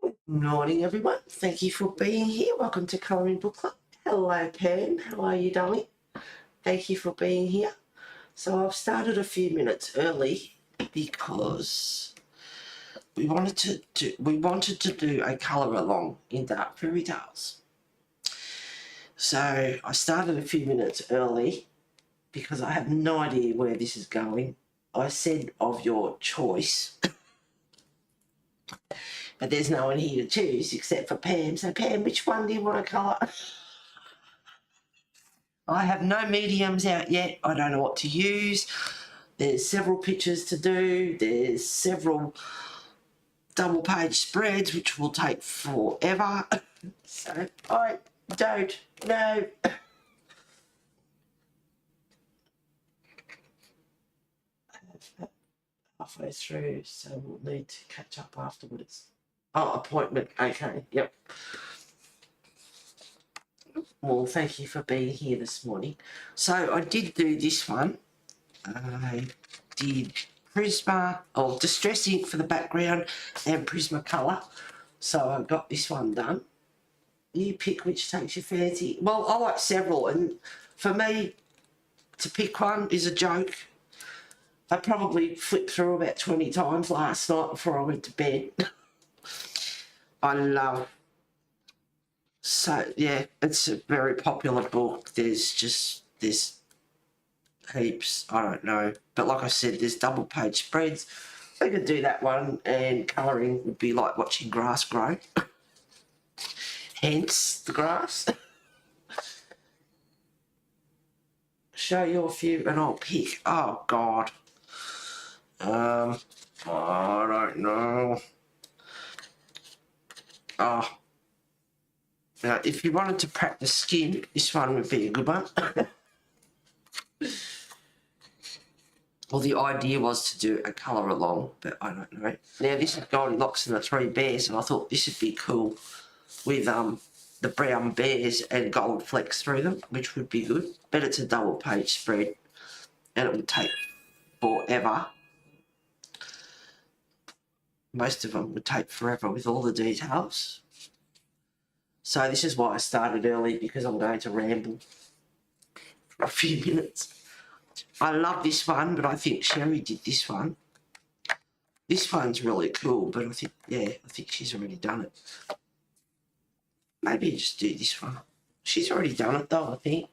Good morning, everyone. Thank you for being here. Welcome to Colouring Book Club. Hello, Pam. How are you, darling? Thank you for being here. So I've started a few minutes early because we wanted to do a colour along in Dark Fairy Tales. So I started a few minutes early because I have no idea where this is going. I said of your choice. But there's no one here to choose except for Pam. So Pam, which one do you want to colour? I have no mediums out yet. I don't know what to use. There's several pictures to do. There's several double page spreads which will take forever. So I don't know. Halfway through, so we'll need to catch up afterwards. Oh, appointment. Okay, yep. Well, thank you for being here this morning. So I did do this one. I did Prisma, or Distress ink for the background and Prismacolor. So I got this one done. You pick which takes your fancy. Well, I like several, and for me, to pick one is a joke. I probably flipped through about 20 times last night before I went to bed. I love. So, yeah, it's a very popular book. There's heaps, I don't know. But like I said, there's double page spreads. I could do that one, and colouring would be like watching grass grow. Hence the grass. Show you a few and I'll pick. Oh, God. I don't know. Oh. Now, if you wanted to practice skin, this one would be a good one. Well, the idea was to do a colour along, but I don't know. Now, this is Goldilocks and the Three Bears, and I thought this would be cool with the brown bears and gold flecks through them, which would be good. But it's a double page spread, and it would take forever. Most of them would take forever with all the details. So this is why I started early, because I'm going to ramble for a few minutes. I love this one, but I think Sherry did this one. This one's really cool, but I think she's already done it. Maybe just do this one. She's already done it though, I think.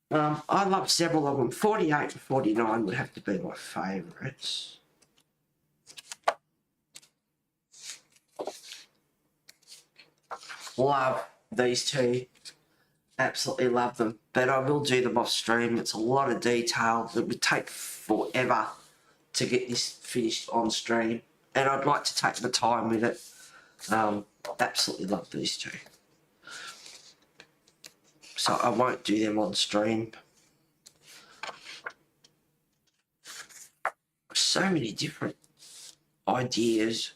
I love several of them. 48 and 49 would have to be my favourites. Love these two. Absolutely love them. But I will do them off stream. It's a lot of detail. It would take forever to get this finished on stream. And I'd like to take my time with it. Absolutely love these two. So I won't do them on stream. So many different ideas.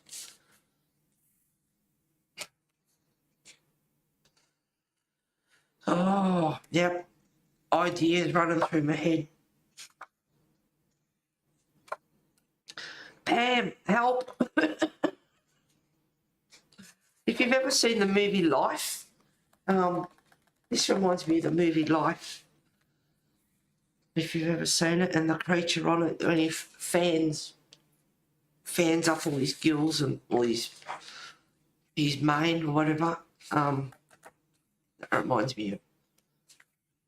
Oh, yep. Ideas running through my head. Pam, help. If you've ever seen the movie Life, this reminds me of the movie Life. If you've ever seen it, and the creature on it, when he fans up all his gills and all his mane or whatever, that reminds me of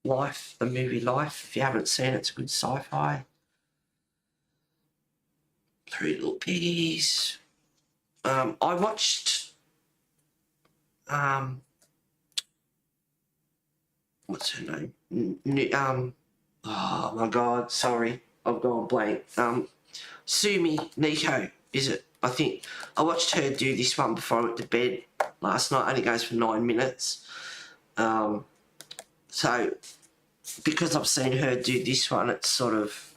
Life, the movie Life. If you haven't seen it, it's a good sci-fi. Three Little Piggies. I watched what's her name? Oh my God, sorry, I've gone blank. Sumi Nico, is it? I think I watched her do this one before I went to bed last night. Only goes for 9 minutes. So because I've seen her do this one, it's sort of,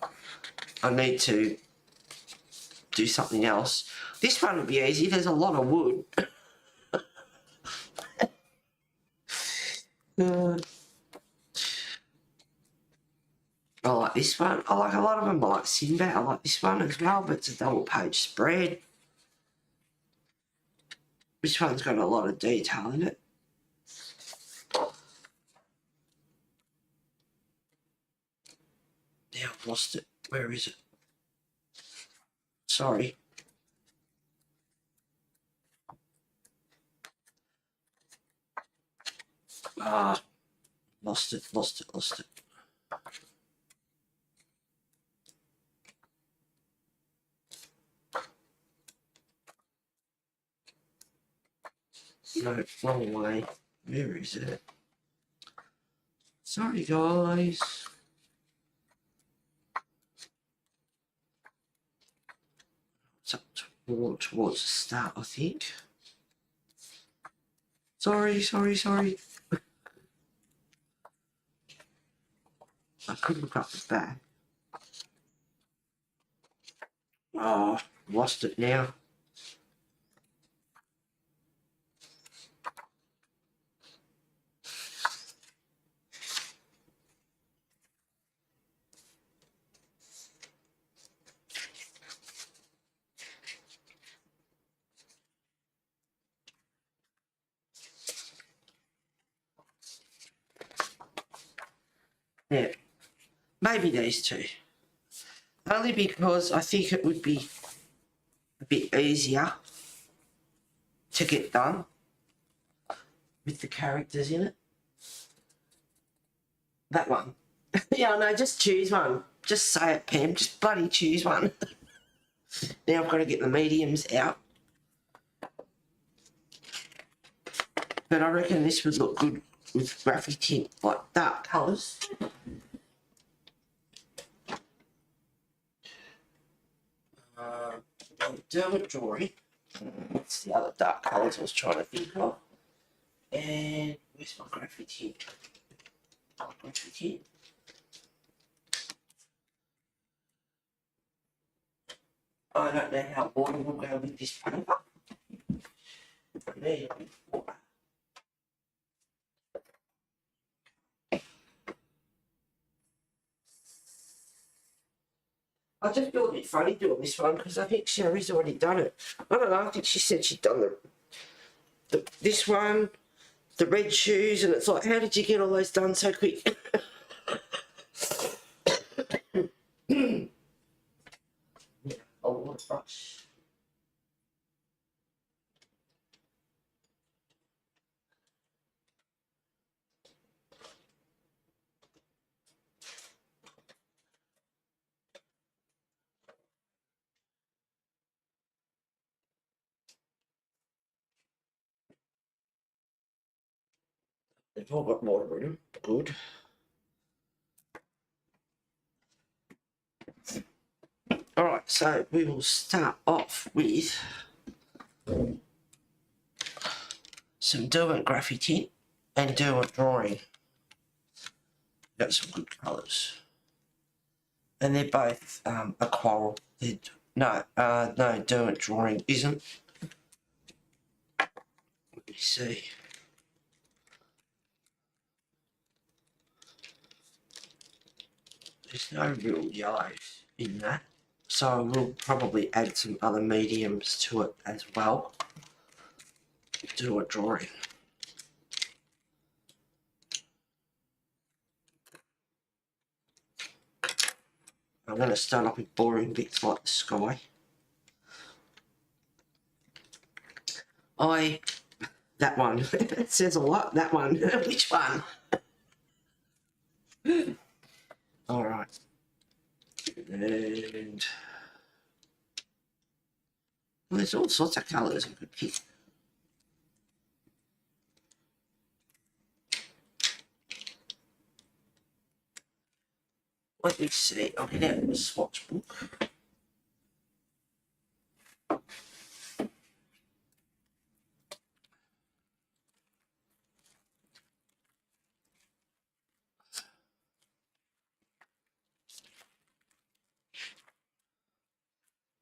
I need to do something else. This one would be easy. There's a lot of wood. I like this one. I like a lot of them. I like Sinbad. I like this one as well, but it's a double page spread. This one's got a lot of detail in it. Now I've lost it. Where is it? Sorry. Ah, lost it. No, wrong way. Where is it? Sorry, guys. It's up towards the start, I think. Sorry. I could look up the back. Oh, lost it now. Yeah, maybe these two. Only because I think it would be a bit easier to get done with the characters in it. That one. Yeah, no, just choose one. Just say it, Pam. Just bloody choose one. Now I've got to get the mediums out. But I reckon this would look good with graphic tint, like dark colours. Derwent drawing. That's the other dark colours I was trying to think of. And where's my graphic tint? Graphic tint. I don't know how water will go with this paper. There. I just feel a bit funny doing this one because I think Sherry's already done it. I don't know, I think she said she'd done this one, the red shoes, and it's like, how did you get all those done so quick? Yeah, a water brush. They've all got water in them. Good. Alright, so we will start off with some Derwent graphic tint and Derwent drawing. Got some good colours. And they're both a coral. No, Derwent drawing isn't. Let me see. There's no real yellows in that, so we'll probably add some other mediums to it as well. Do a drawing. I'm going to start off with boring bits like the sky. That one, it says a lot, that one. Which one? Alright. And well, there's all sorts of colours I could pick. Let me see, I'll get out the swatch book.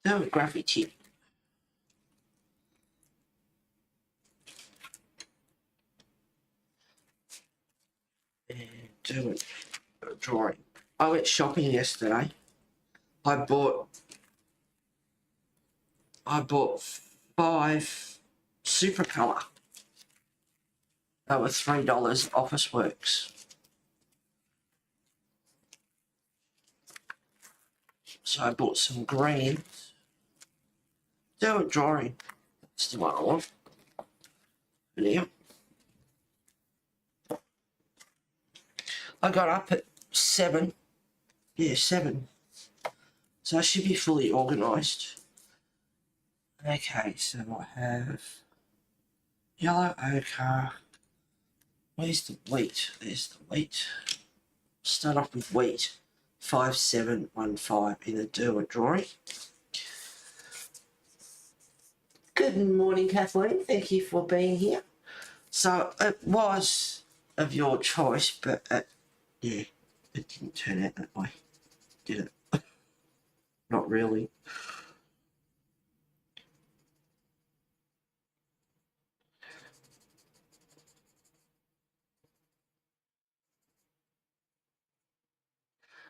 No graffiti. And do it. Drawing. I went shopping yesterday. I bought 5 Super Colour. They were $3 at Office Works. So I bought some greens. Do it drawing. That's the one I want. Yeah. I got up at 7. Yeah, 7. So I should be fully organised. Okay, so I have yellow ochre. Where's the wheat? There's the wheat. Start off with wheat. 5715 in the Derwent drawing. Good morning, Kathleen. Thank you for being here. So it was of your choice, but yeah, it didn't turn out that way, did it? Not really.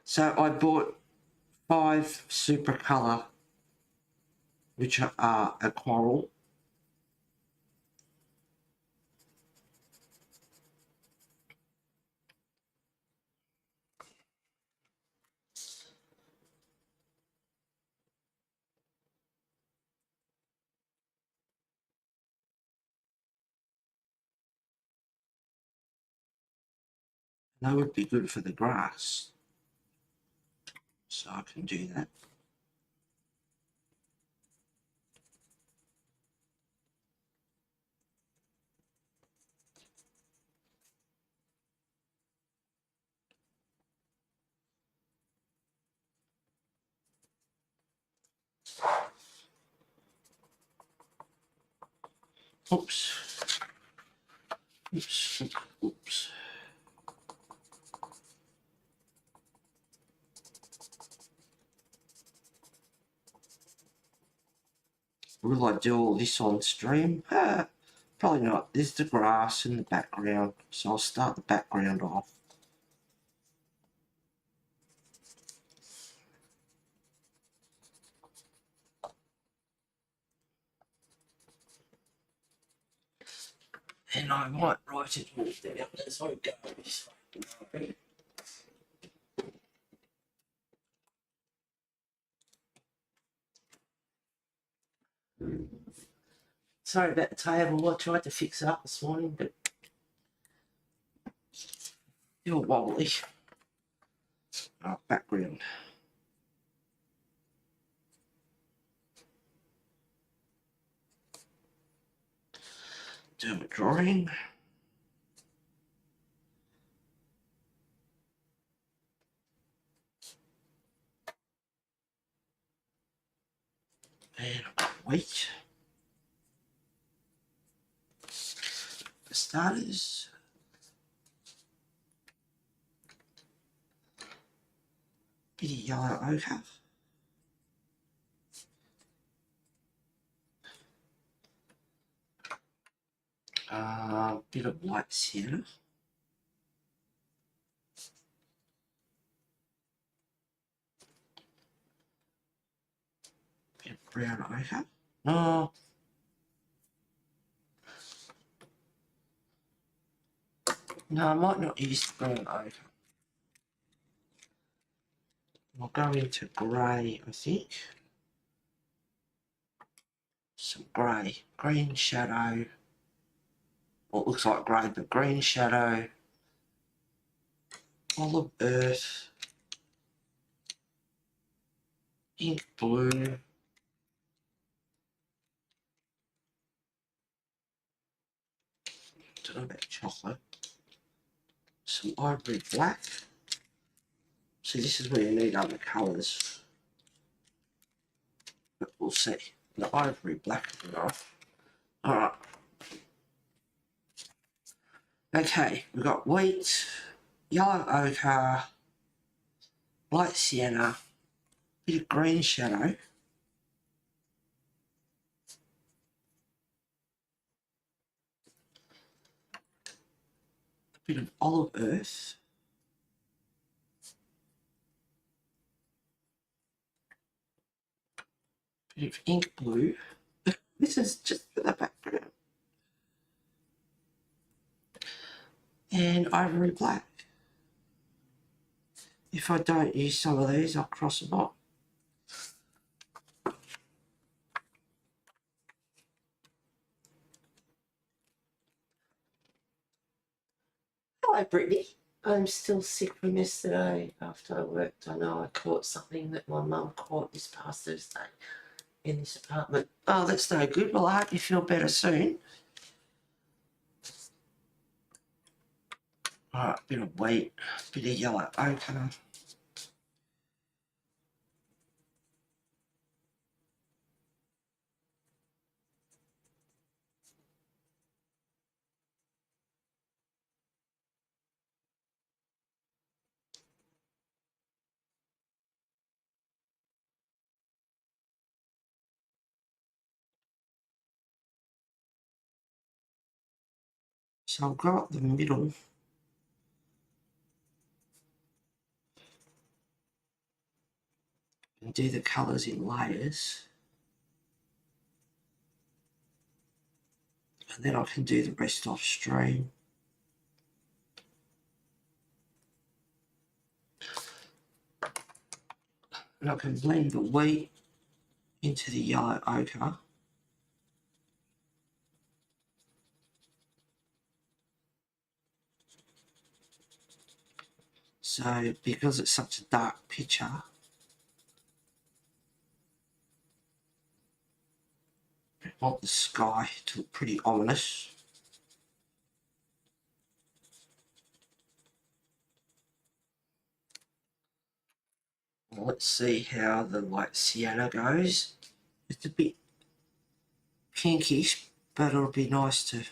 So I bought 5 Super Colour, which are a coral. That would be good for the grass. So I can do that. Oops. Oops. Oops. Will I do all this on stream? Probably not. There's the grass in the background, so I'll start the background off. And I might write it all down as I go. Sorry about the table. I tried to fix it up this morning, but still wobbly. Background. Do a drawing. And wait. For starters, bit of yellow ochre. Bit of light sienna. Bit of brown ochre. No. No, I might not use the brown ochre. I'll go into grey, I think. Some grey. Green shadow. Well, it looks like grey, but green shadow. Olive earth. Ink blue. Don't know about chocolate. Some ivory black. See, this is where you need other colours. But we'll see. The ivory black is enough. Alright. Okay, we've got wheat, yellow ochre, light sienna, bit of green shadow, a bit of olive earth, bit of ink blue. This is just for the background. and ivory black. If I don't use some of these, I'll cross them off. Hello, Brittany. I'm still sick from yesterday after I worked. I know I caught something that my mum caught this past Thursday in this apartment. Oh, that's no good. Well, I hope you feel better soon. All right, bit of wheat, bit of yellow ochre. So I'll go up the middle. And do the colours in layers. And then I can do the rest off stream. And I can blend the wheat into the yellow ochre. So because it's such a dark picture, I want the sky to look pretty ominous. Well, let's see how the light sienna goes. It's a bit pinkish, but it'll be nice to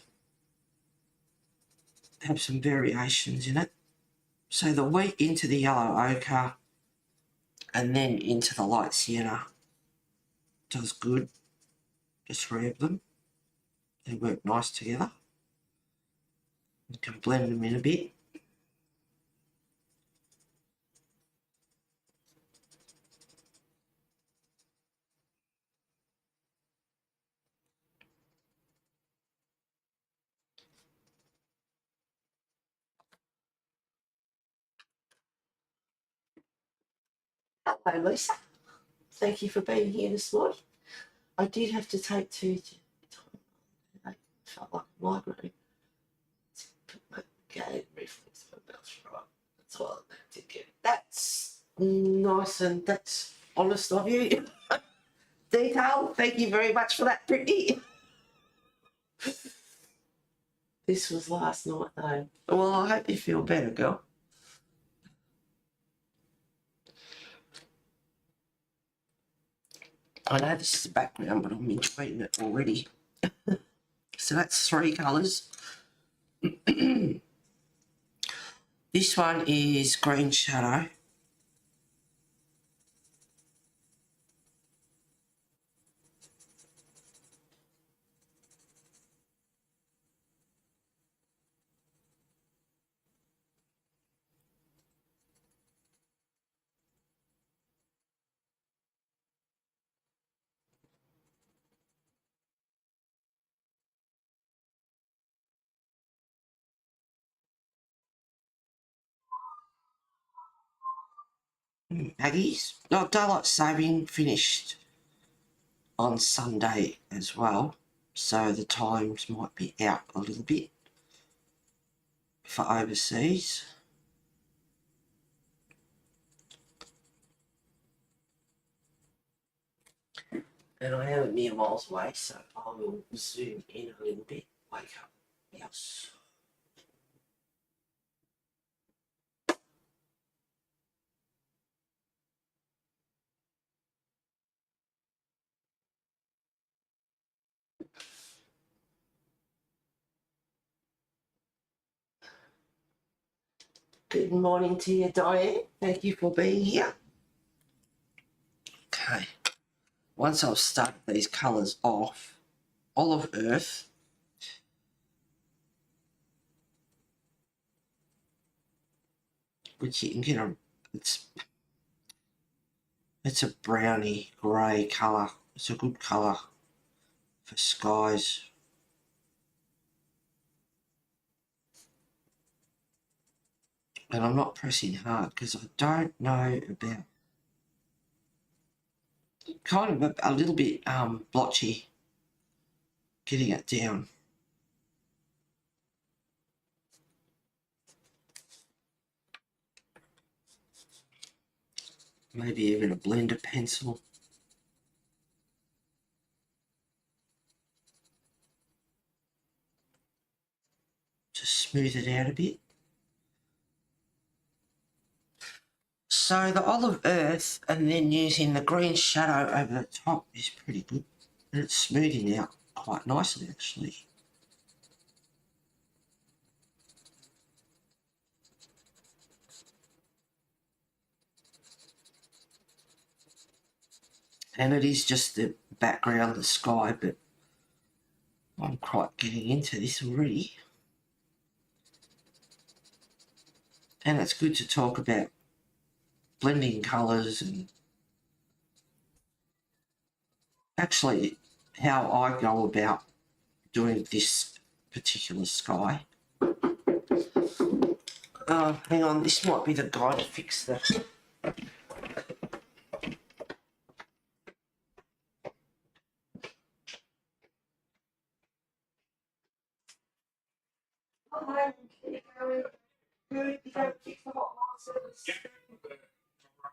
have some variations in it. So the wheat into the yellow ochre and then into the light sienna does good. The three of them, they work nice together. You can blend them in a bit. Hello, Lisa. Thank you for being here this morning. I did have to take two. I felt like a migraine. Put my gag reflex my mouth right. That's all I did get. That's nice and that's honest of you. Detail. Thank you very much for that, Brittany. This was last night though. Well, I hope you feel better, girl. I know this is the background, but I'm enjoying it already. So that's three colours. This one is green shadow. Baggies. Oh, Daylight Saving finished on Sunday as well, so the times might be out a little bit for overseas. And I am a mere miles away, so I will zoom in a little bit. Wake up. Yes. Good morning to you, Diane. Thank you for being here. Okay. Once I've started these colours off, Olive Earth, which you can get it's a browny grey colour. It's a good colour for skies. and I'm not pressing hard because I don't know about, kind of a little bit blotchy getting it down. Maybe even a blender pencil. To smooth it out a bit. So the olive earth and then using the green shadow over the top is pretty good. And it's smoothing out quite nicely actually. And it is just the background, the sky, but I'm quite getting into this already. And it's good to talk about blending colours and actually how I go about doing this particular sky. Hang on, this might be the guy to fix the... Hi, keep going. Good, you don't fix the hot water service.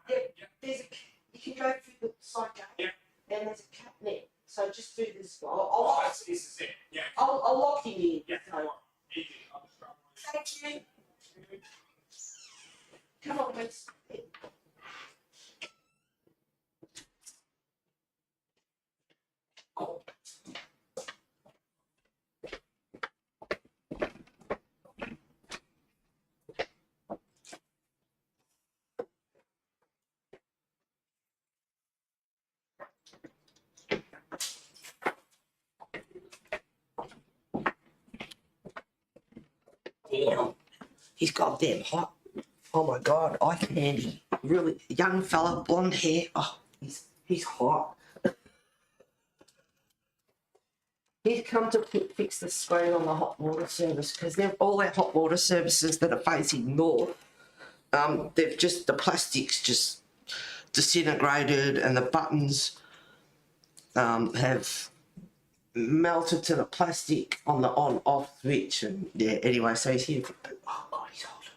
Yeah, there's a, you can go through the side gate, and there's a cabinet. So just do this. This is it. Yeah. I'll lock him in. Yeah. So. Thank you. Come on, let's. Oh. Damn. He's goddamn hot. Oh my god, eye candy. Really young fella, blonde hair. Oh, he's hot. He's come to fix the screen on the hot water service because they're all our hot water services that are facing north. They've just, the plastic's just disintegrated and the buttons have melted to the plastic on the on-off switch, and yeah, anyway, so he's here. Oh god, he's hot.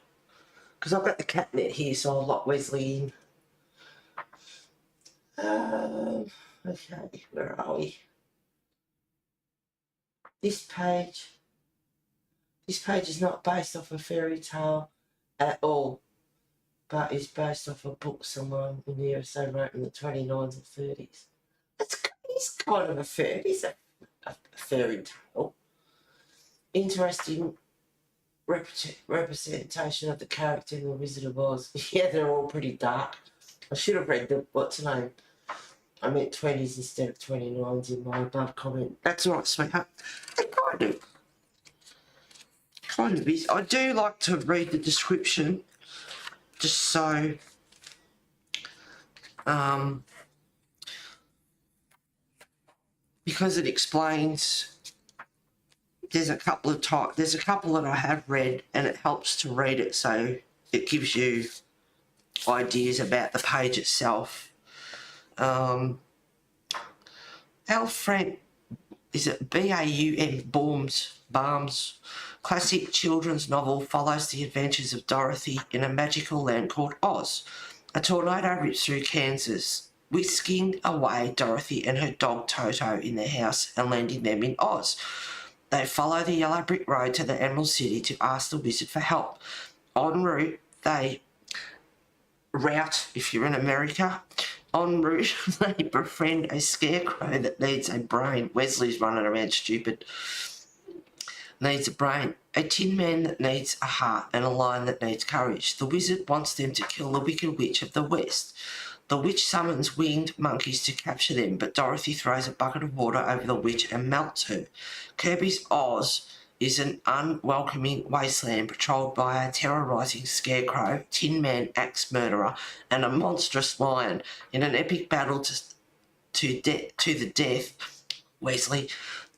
Because I've got the cabinet here, so I'll lock Wesley in. Okay, where are we? This page is not based off a fairy tale at all, but is based off a book someone in the USA wrote in the 29s or 30s. It's kind of a fairy tale. Interesting representation of the character in The Wizard of Oz. Yeah, they're all pretty dark. I should have read the, what's the name? I meant 20s instead of 29s in my above comment. That's all right, sweetheart. It kind of is. I do like to read the description just so because it explains. There's a couple that I have read and it helps to read it, so it gives you ideas about the page itself. Al Frank, is it Baum Barnes classic children's novel follows the adventures of Dorothy in a magical land called Oz. A tornado rips through Kansas, whisking away Dorothy and her dog Toto in their house and landing them in Oz. They follow the yellow brick road to the Emerald City to ask the wizard for help. En route, if you're in America, en route they befriend a scarecrow that needs a brain. Wesley's running around stupid. Needs a brain. A tin man that needs a heart and a lion that needs courage. The wizard wants them to kill the Wicked Witch of the West. The witch summons winged monkeys to capture them, but Dorothy throws a bucket of water over the witch and melts her. Kirby's Oz is an unwelcoming wasteland patrolled by a terrorising scarecrow, tin man axe murderer, and a monstrous lion. In an epic battle to the death, Wesley,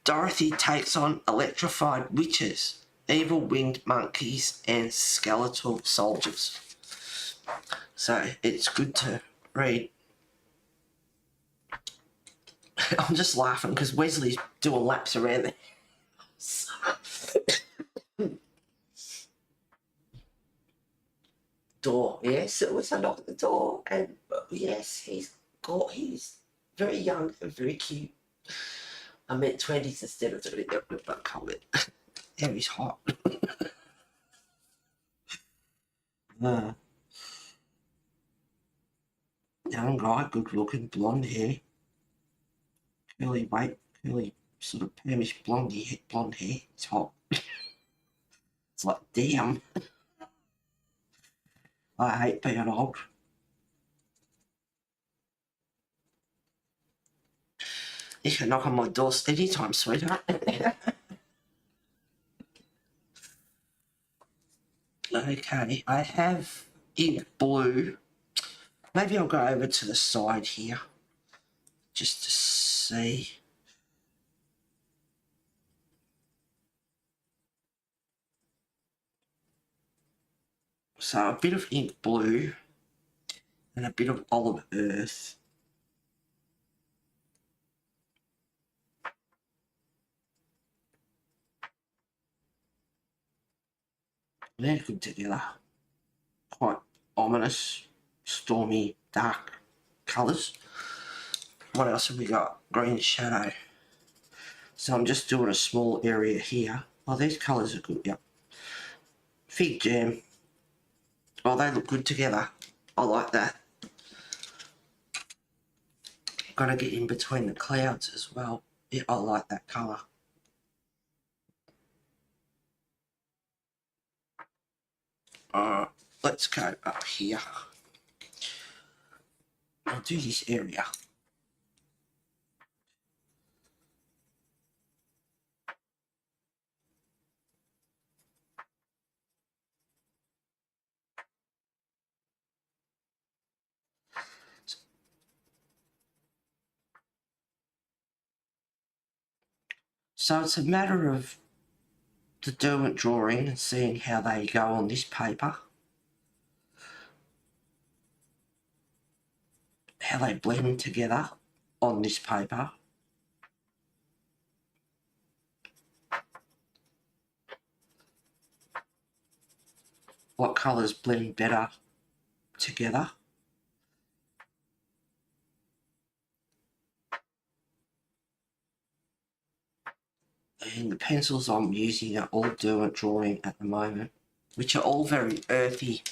Dorothy takes on electrified witches evil winged monkeys and skeletal soldiers. So it's good to read. I'm just laughing because Wesley's doing laps around there. Door, yes, it was a knock at the door, and yes, he's very young and very cute. I meant 20s instead of 30, but comment. Yeah, he's hot. Young guy, good looking, blonde hair, curly sort of permish blonde hair. It's hot. It's like, damn. I hate being old. You can knock on my door anytime, sweetheart. Okay, I have ink blue. Maybe I'll go over to the side here just to see. So a bit of ink blue and a bit of olive earth. They're good together. Quite ominous, stormy, dark colours. What else have we got? Green shadow. So I'm just doing a small area here. Oh, these colours are good, yep. Fig jam. Oh, they look good together. I like that. Got to get in between the clouds as well. Yeah, I like that colour. Let's go up here. I'll do this area. So it's a matter of the Derwent drawing and seeing how they go on this paper. How they blend together on this paper. What colours blend better together. And the pencils I'm using are all Derwent drawing at the moment, which are all very earthy,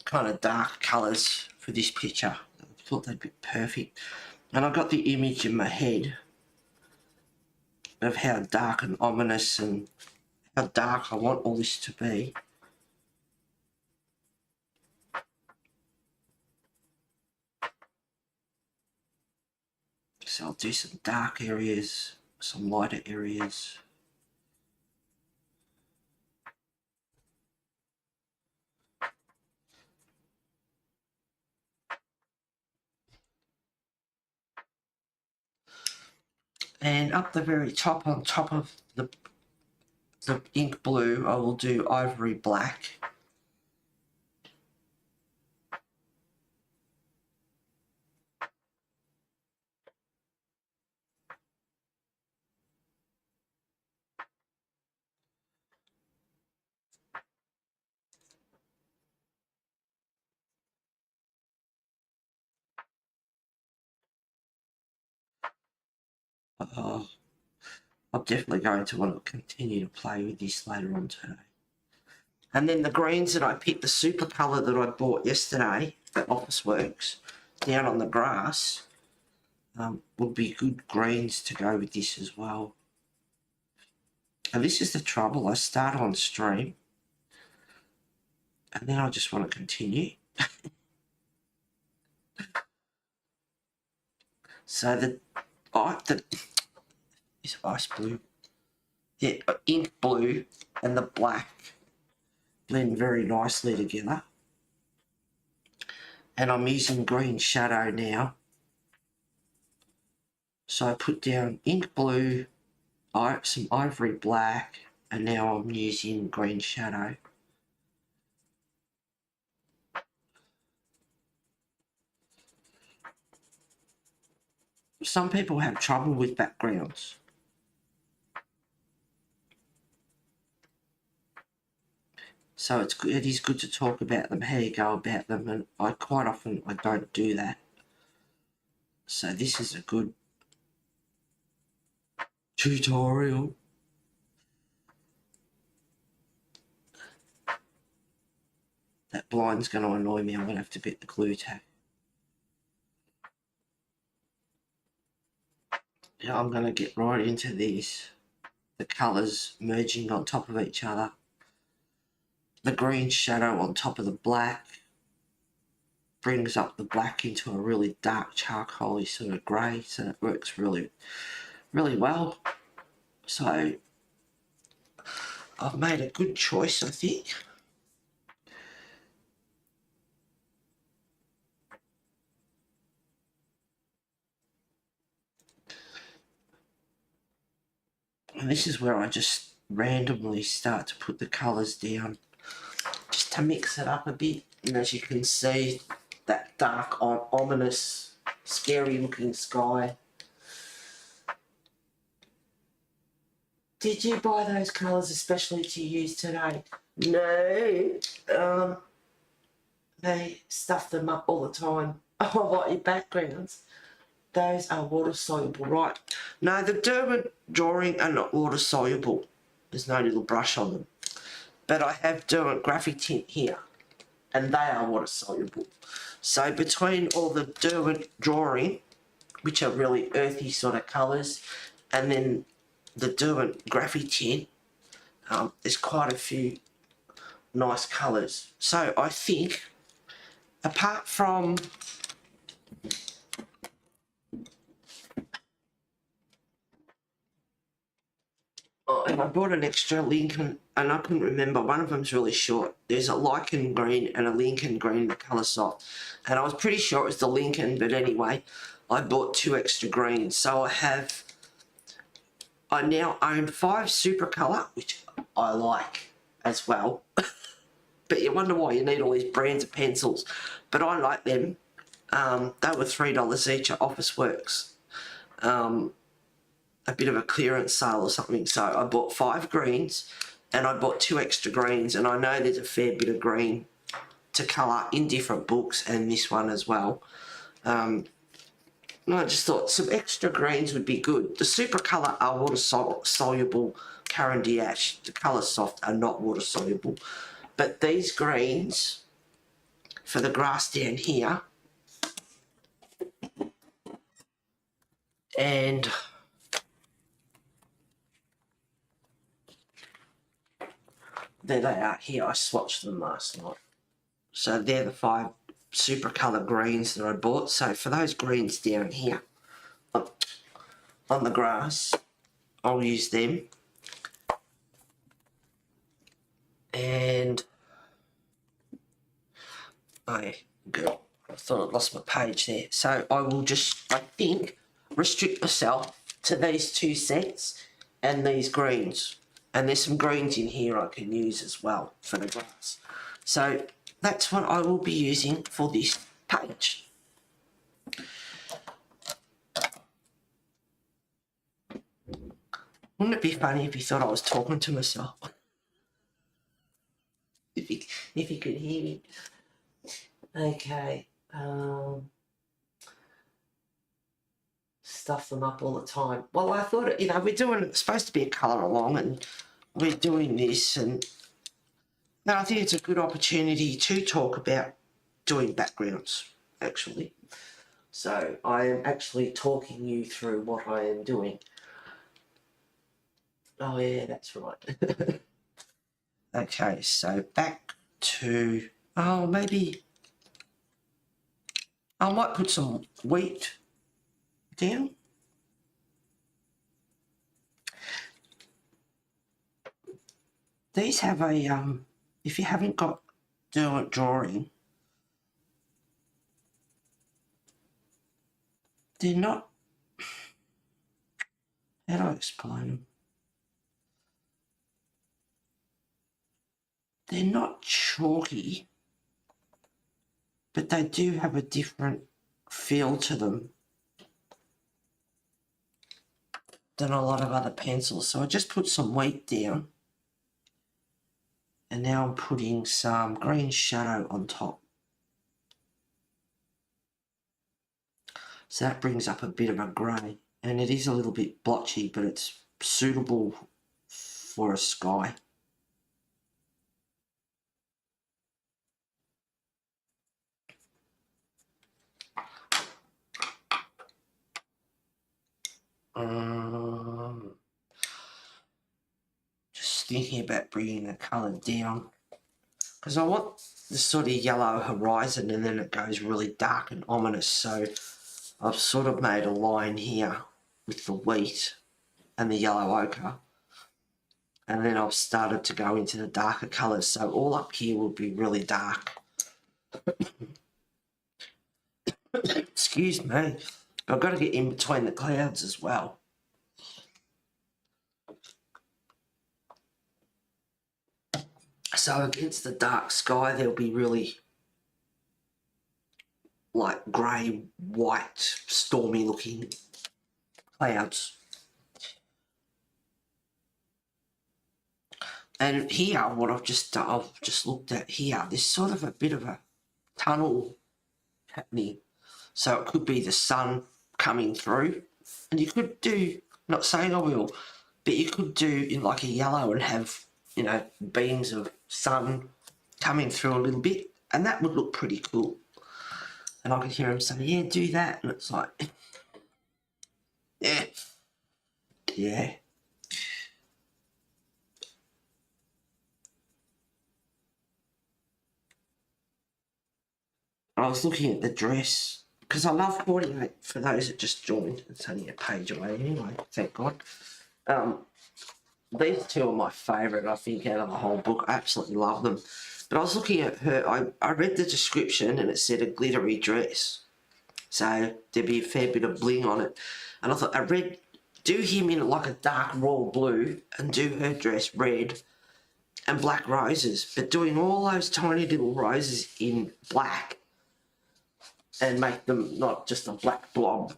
kind of dark colours for this picture. I thought they'd be perfect. And I got the image in my head of how dark and ominous and how dark I want all this to be. So I'll do some dark areas, some lighter areas. And up the very top, on top of the ink blue, I will do ivory black. I'm definitely going to want to continue to play with this later on today. And then the greens that I picked, the super colour that I bought yesterday at Officeworks, down on the grass, would be good greens to go with this as well. And this is the trouble, I start on stream, and then I just want to continue. So this ice blue, yeah, ink blue and the black blend very nicely together. And I'm using green shadow now. So I put down ink blue, some ivory black, and now I'm using green shadow. Some people have trouble with backgrounds. So it is good to talk about them, how you go about them, and quite often I don't do that. So this is a good tutorial. That blind's going to annoy me. I'm going to have to bit the glue tack. Yeah, I'm going to get right into this. The colours merging on top of each other. The green shadow on top of the black brings up the black into a really dark charcoaly sort of grey, so it works really, really well. So I've made a good choice, I think. And this is where I just randomly start to put the colours down, just to mix it up a bit. And as you can see, that dark, ominous, scary looking sky. Did you buy those colours especially to use today? No. They stuff them up all the time. Oh, what, your backgrounds? Those are water soluble, right? No, the Derwent drawing are not water soluble. There's no little brush on them. But I have Derwent graphic tint here, and they are water soluble. So between all the Derwent drawing, which are really earthy sort of colours, and then the Derwent graphic tint, there's quite a few nice colours. So I think, apart from and I bought an extra Lincoln, and I couldn't remember, one of them's really short. There's a lichen green and a Lincoln green, the colour soft. And I was pretty sure it was the Lincoln, but anyway, I bought 2 extra greens. So I now own 5 super colour, which I like as well. But you wonder why you need all these brands of pencils. But I like them. They were $3 each at Officeworks. A bit of a clearance sale or something. So I bought 5 greens and I bought 2 extra greens, and I know there's a fair bit of green to colour in different books and this one as well. And I just thought some extra greens would be good. The super colour are water soluble Carandiache. The colour soft are not water soluble. But these greens for the grass down here, and there they are here. I swatched them last night. So they're the 5 super colour greens that I bought. So for those greens down here on the grass, I'll use them. And I thought I'd lost my page there. So I will just, I think, restrict myself to these 2 sets and these greens. And there's some greens in here I can use as well for the grass. So that's what I will be using for this page. Wouldn't it be funny if you thought I was talking to myself? if you could hear me. Okay. Stuff them up all the time. Well, I thought, you know, it's supposed to be a colour along, and we're doing this, and no, I think it's a good opportunity to talk about doing backgrounds, actually. So I am actually talking you through what I am doing. Oh yeah, that's right. Okay, so back to, maybe I might put some wheat down. These have a, if you haven't got Derwent drawing, they're not, how do I explain them? they're not chalky, but they do have a different feel to them than a lot of other pencils. So I just put some wheat down, and now I'm putting some green shadow on top. So that brings up a bit of a grey, and it is a little bit blotchy, but it's suitable for a sky. Just thinking about bringing the colour down, because I want the sort of yellow horizon and then it goes really dark and ominous. So I've sort of made a line here with the wheat and the yellow ochre, and then I've started to go into the darker colours. So all up here will be really dark. Excuse me. I've got to get in between the clouds as well. So against the dark sky, there'll be really like grey, white, stormy looking clouds. And here, what I've just looked at here, there's sort of a bit of a tunnel happening. So it could be the sun coming through, and you could do, not saying I will, but you could do in like a yellow and have, you know, beams of sun coming through a little bit, and that would look pretty cool. And I could hear him say, yeah, do that, and it's like, yeah. I was looking at the dress, because I love 48, for those that just joined. It's only a page away anyway, thank God. These two are my favourite, I think, out of the whole book. I absolutely love them. But I was looking at her, I read the description and it said a glittery dress. So there'd be a fair bit of bling on it. And I thought, do him in like a dark royal blue and do her dress red and black roses. But doing all those tiny little roses in black and make them not just a black blob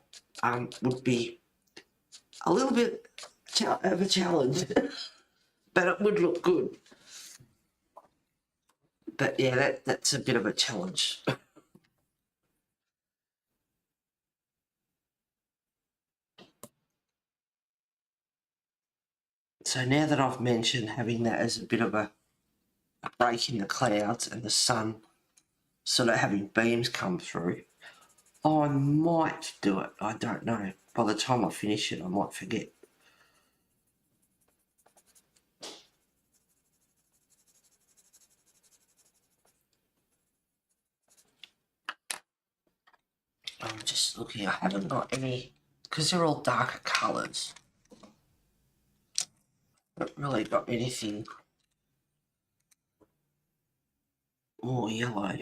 would be a little bit of a challenge. But it would look good. But yeah, that's a bit of a challenge. So now that I've mentioned having that as a bit of a break in the clouds and the sun sort of having beams come through, I might do it. I don't know. By the time I finish it, I might forget. I'm just looking. I haven't got any, because they're all darker colours. I haven't really got anything more yellow.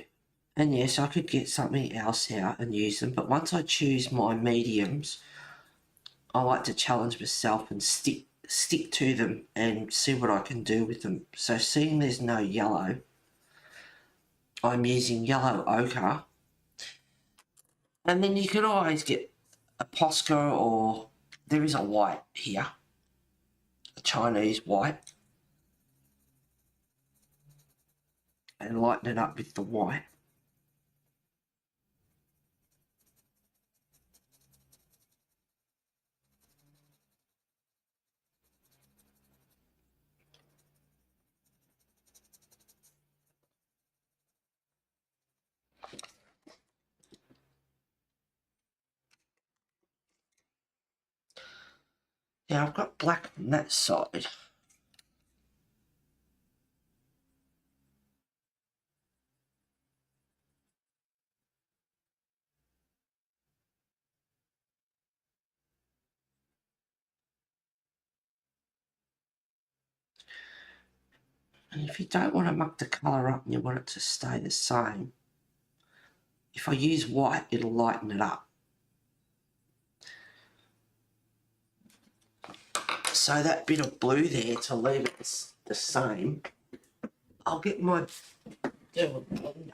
And yes, I could get something else out and use them, but once I choose my mediums, I like to challenge myself and stick to them and see what I can do with them. So seeing there's no yellow, I'm using yellow ochre. And then you can always get a Posca, or there is a white here, a Chinese white, and lighten it up with the white. Now I've got black on that side. And if you don't want to muck the colour up and you want it to stay the same, if I use white, it'll lighten it up. So that bit of blue there, to leave it the same, I'll get my blender.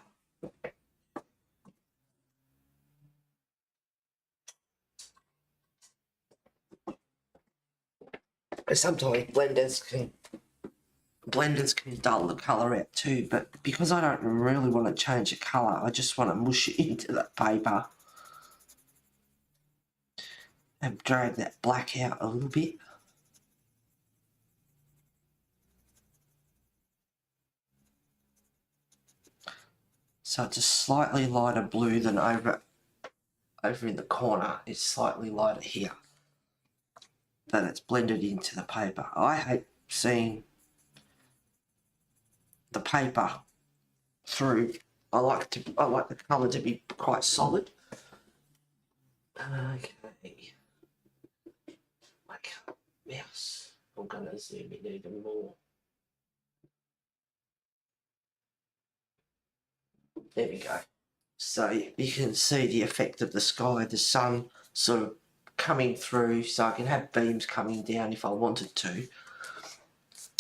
Sometimes blenders can dull the colour out too, but because I don't really want to change the colour, I just want to mush it into the paper and drag that black out a little bit. So it's a slightly lighter blue than over in the corner. It's slightly lighter here. But it's blended into the paper. I hate seeing the paper through. I like the colour to be quite solid. Okay. My mouse. I'm gonna zoom in even more. There we go. So you can see the effect of the sky, the sun sort of coming through, so I can have beams coming down if I wanted to.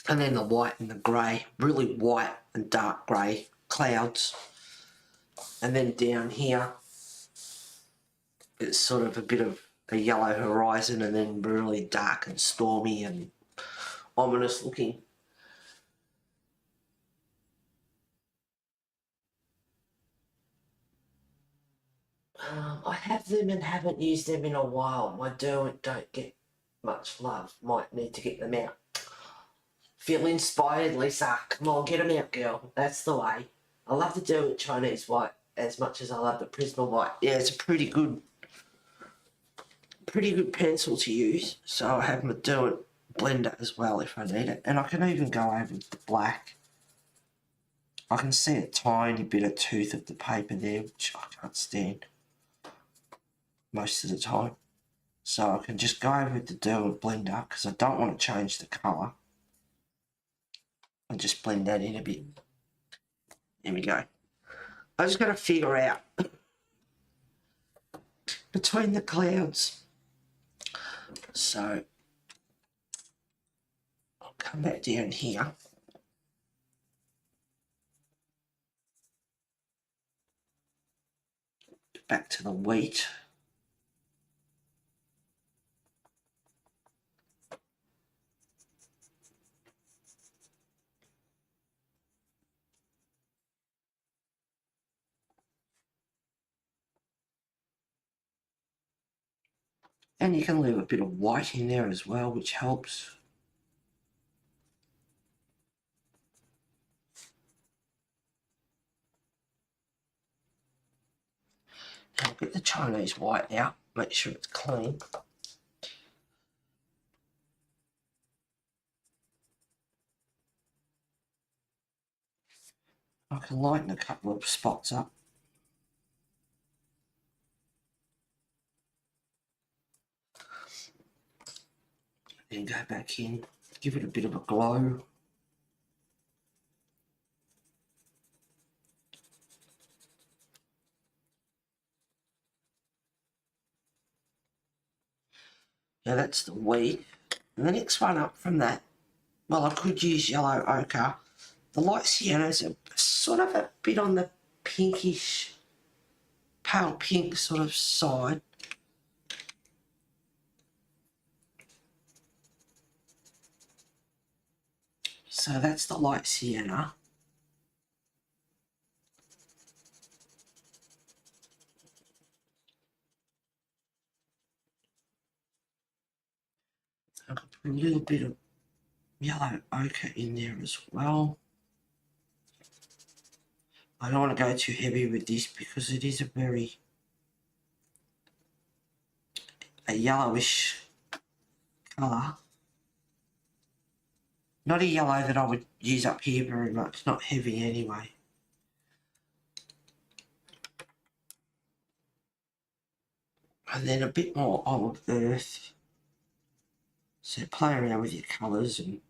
And then the white and the grey, really white and dark grey clouds. And then down here, it's sort of a bit of a yellow horizon and then really dark and stormy and ominous looking. I have them and haven't used them in a while. My don't get much love. Might need to get them out. Feel inspired, Lisa. Come on, get them out, girl. That's the way. I love the Derwent Chinese white as much as I love the Prisma white. Yeah, it's a pretty good pencil to use. So I have my Derwent blender as well if I need it. And I can even go over with the black. I can see a tiny bit of tooth of the paper there, which I can't stand most of the time. So I can just go over with the Derwent blender because I don't want to change the colour. And just blend that in a bit. There we go. I just got to figure out between the clouds. So I'll come back down here. Back to the wheat. And you can leave a bit of white in there as well, which helps. Now get the Chinese white out, make sure it's clean. I can lighten a couple of spots up. Then go back in, give it a bit of a glow. Now that's the wheat. And the next one up from that, well, I could use yellow ochre. The light siennas are sort of a bit on the pinkish, pale pink sort of side. So that's the light sienna. I've got a little bit of yellow ochre in there as well. I don't want to go too heavy with this because it is a yellowish colour. Not a yellow that I would use up here very much, not heavy anyway. And then a bit more olive earth. So play around with your colours and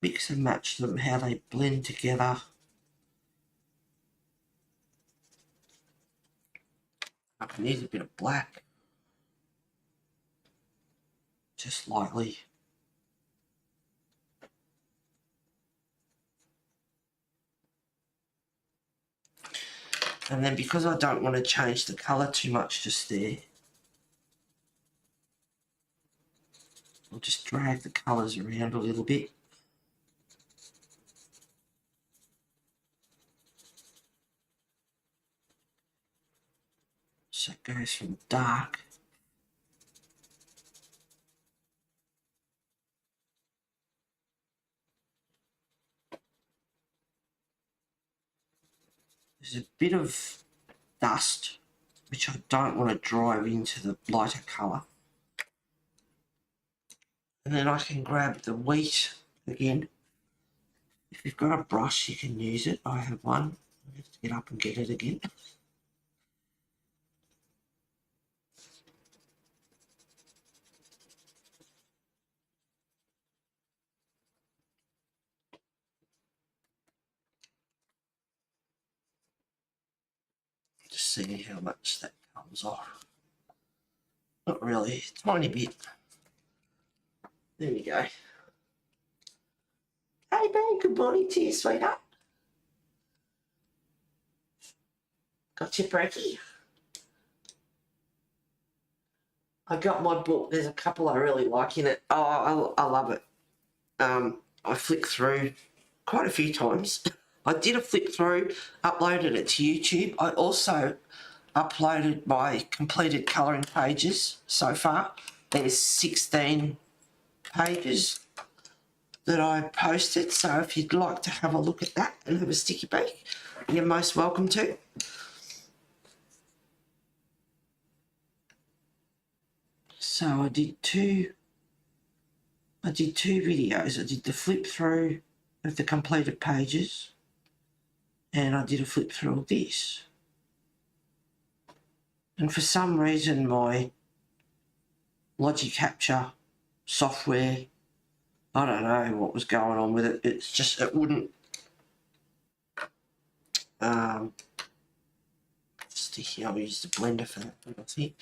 mix and match them, how they blend together. I can use a bit of black, just lightly. And then because I don't want to change the colour too much just there, I'll just drag the colours around a little bit. So it goes from dark there's a bit of dust which I don't want to drive into the lighter colour. And then I can grab the wheat again. If you've got a brush you can use it. I have one. I have to get up and get it again. Just see how much that comes off. Not really, a tiny bit. There we go. Hey Ben, good morning to you, sweetheart. Got your brekkie? I got my book. There's a couple I really like in it. Oh, I love it. I flicked through quite a few times. I did a flick through, uploaded it to YouTube. I also uploaded my completed colouring pages so far. There's 16 pages that I posted, so if you'd like to have a look at that and have a sticky beak, you're most welcome to. So I did two videos. I did the flip through of the completed pages and I did a flip through of this. And for some reason my Logic Capture software, I don't know what was going on with it. It's just, it wouldn't sticky. I'll use the blender for that, I think.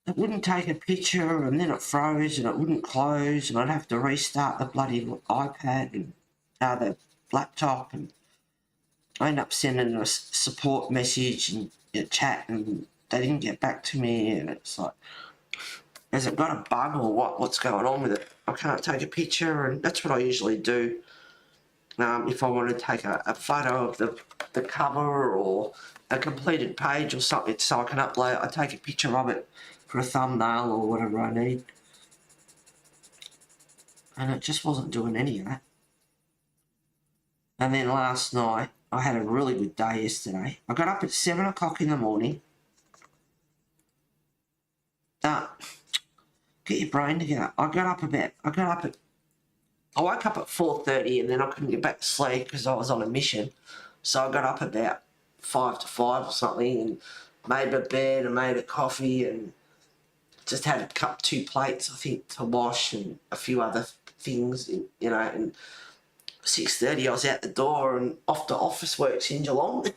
It wouldn't take a picture and then it froze and it wouldn't close and I'd have to restart the bloody iPad and the laptop, and I ended up sending a support message and a chat and they didn't get back to me, and it's like, has it got a bug or what's going on with it? I can't take a picture, and that's what I usually do. If I want to take a photo of the cover or a completed page or something so I can upload, I take a picture of it for a thumbnail or whatever I need. And it just wasn't doing any of that. And then last night, I had a really good day yesterday. I got up at 7 o'clock in the morning. Get your brain together. I woke up at 4:30 and then I couldn't get back to sleep because I was on a mission. So I got up about 5 to 5 or something and made my bed and made a coffee and just had a cup, 2 plates, I think, to wash and a few other things, you know, and 6:30 I was out the door and off to Office Works in Geelong.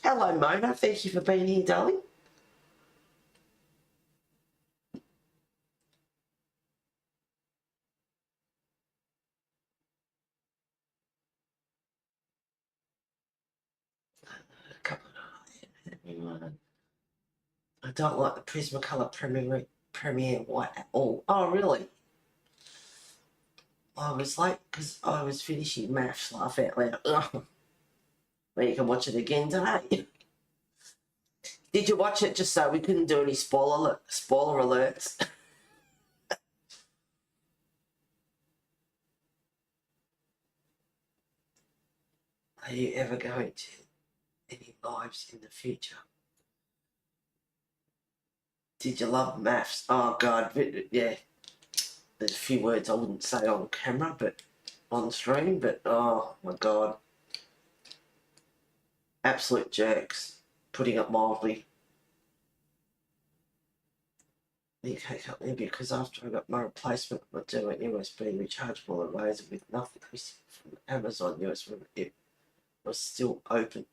Hello, Mona. Thank you for being here, darling. I don't like the Prismacolor Premier White at all. Oh, really? I was late because I was finishing maths, laugh out loud. Ugh. Well, you can watch it again today. Did you watch it just so we couldn't do any spoiler alerts? Are you ever going to any lives in the future? Did you love maths? Oh, God, yeah. There's a few words I wouldn't say on camera, but on stream, but oh, my God. Absolute jerks, putting it mildly. UK company because after I got my replacement, I do an USB rechargeable eraser with nothing missing from Amazon USB. It was still open.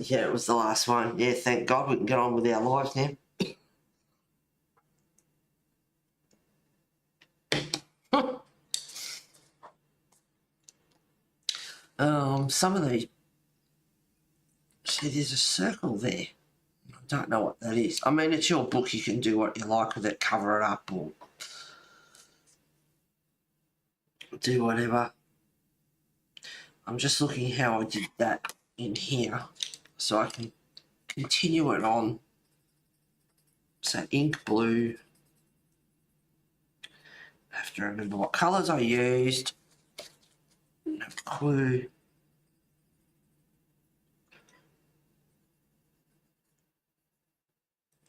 Yeah, it was the last one. Yeah, thank God we can get on with our lives now. some of these, see there's a circle there. I don't know what that is. I mean, it's your book, you can do what you like with it, cover it up or do whatever. I'm just looking how I did that in here so I can continue it on. So ink blue. I have to remember what colours I used. No clue.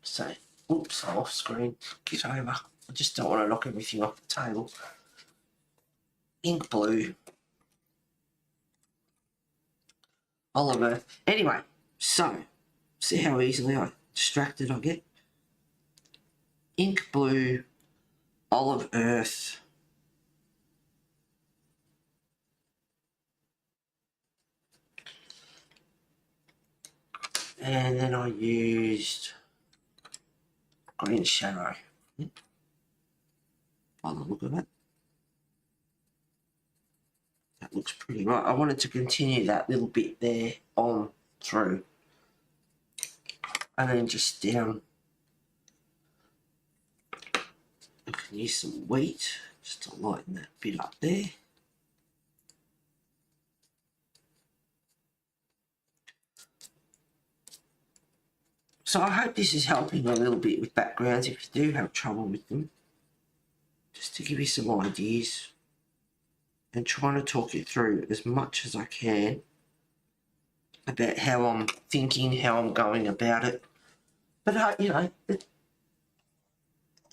So, oops, I'm off screen. Get over. I just don't want to knock everything off the table. Ink blue. Oliver. Anyway, so, see how easily distracted I get? Ink blue, olive earth. And then I used green shadow. By the look of it. That looks pretty right. I wanted to continue that little bit there on through. And then just down. I can use some wheat just to lighten that bit up there. So I hope this is helping a little bit with backgrounds if you do have trouble with them. Just to give you some ideas and trying to talk you through as much as I can about how I'm thinking, how I'm going about it. But, you know,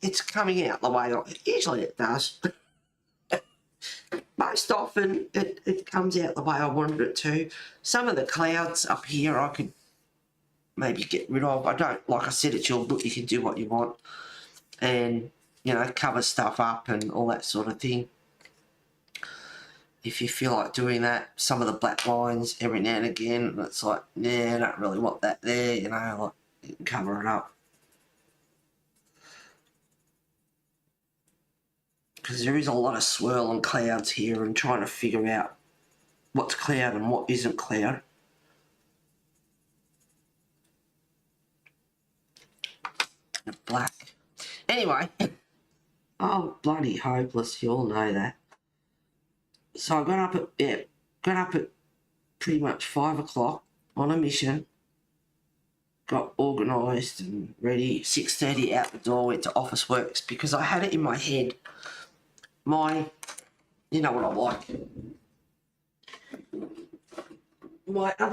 it's coming out the way usually it does. Most often it comes out the way I wanted it to. Some of the clouds up here I could maybe get rid of. I don't, like I said, it's your book, you can do what you want and, you know, cover stuff up and all that sort of thing. If you feel like doing that, some of the black lines every now and again, it's like, yeah, I don't really want that there, you know, like, you can cover it up. Because there is a lot of swirl and clouds here and trying to figure out what's cloud and what isn't cloud. Black. Anyway, oh, bloody hopeless, you all know that. So I got up at pretty much 5 o'clock on a mission, got organised and ready, 6:30 out the door, went to Officeworks because I had it in my head, you know what I like,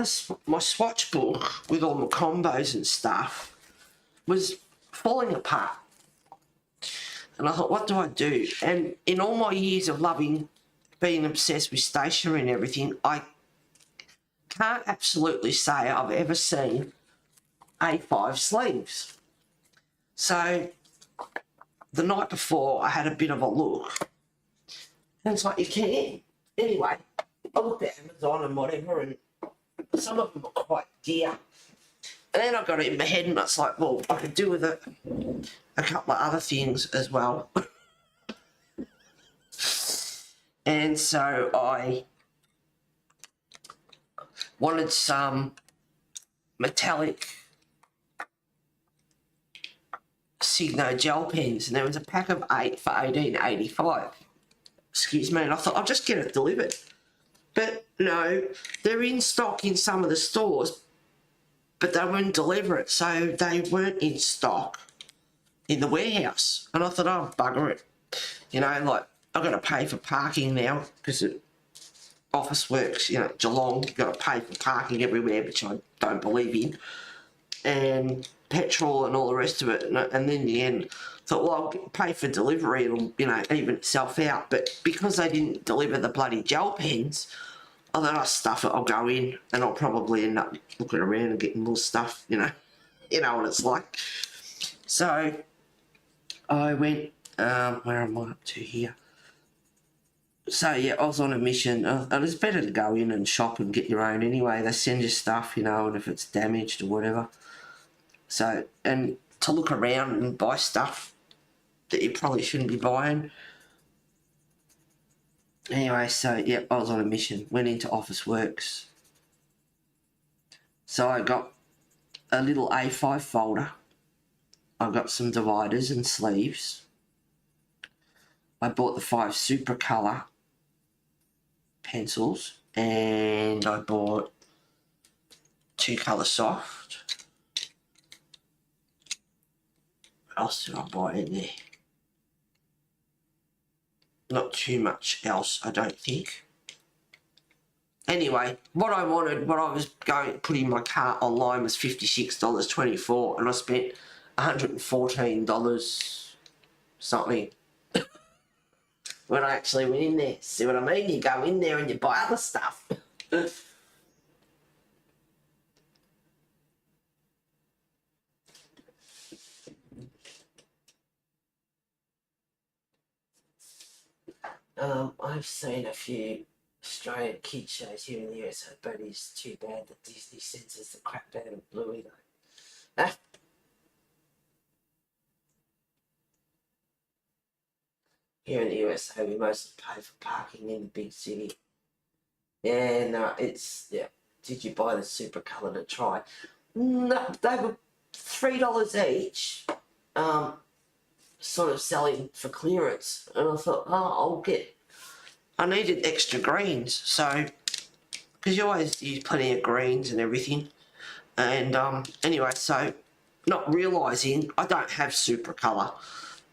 my swatch book with all my combos and stuff was falling apart. And I thought, what do I do? And in all my years of being obsessed with stationery and everything, I can't absolutely say I've ever seen A5 sleeves. So the night before I had a bit of a look and it's like, you can. Anyway, I looked at Amazon and whatever and some of them were quite dear. And then I got it in my head and it's like, well, I could do with it a couple of other things as well. And so I wanted some metallic Signo gel pens, and there was a pack of 8 for $18.85. Excuse me, and I thought I'll just get it delivered. But no, they're in stock in some of the stores, but they wouldn't deliver it, so they weren't in stock in the warehouse. And I thought, oh, bugger it. You know, like, I've got to pay for parking now because Officeworks, you know, Geelong, you've got to pay for parking everywhere, which I don't believe in, and petrol and all the rest of it. And then in the end, thought, well, I'll pay for delivery, it'll, you know, even itself out. But because they didn't deliver the bloody gel pens, I thought, I'll stuff it, I'll go in, and I'll probably end up looking around and getting more stuff, you know what it's like. So I went, where am I up to here? So yeah, I was on a mission, and it's better to go in and shop and get your own anyway. They send you stuff, you know, and if it's damaged or whatever. So, and to look around and buy stuff that you probably shouldn't be buying. Anyway, so yeah, I was on a mission. Went into Office Works. So I got a little A5 folder. I got some dividers and sleeves. I bought the 5 Super Colour pencils, and I bought 2 Colour Soft. What else did I buy in there? Not too much else, I don't think. Anyway, what I wanted, what I was going to put in my cart online was $56.24, and I spent $114 something when I actually went in there. See what I mean? You go in there and you buy other stuff. I've seen a few Australian kid shows here in the USA, but it's too bad that Disney censors the crap out of Bluey though. Here in the USA, we mostly pay for parking in the big city. Yeah, no, it's, yeah. Did you buy the Super Colour to try? No, they were $3 each, sort of selling for clearance. And I thought, oh, I needed extra greens, so, because you always use plenty of greens and everything. And anyway, so not realising I don't have Super Colour,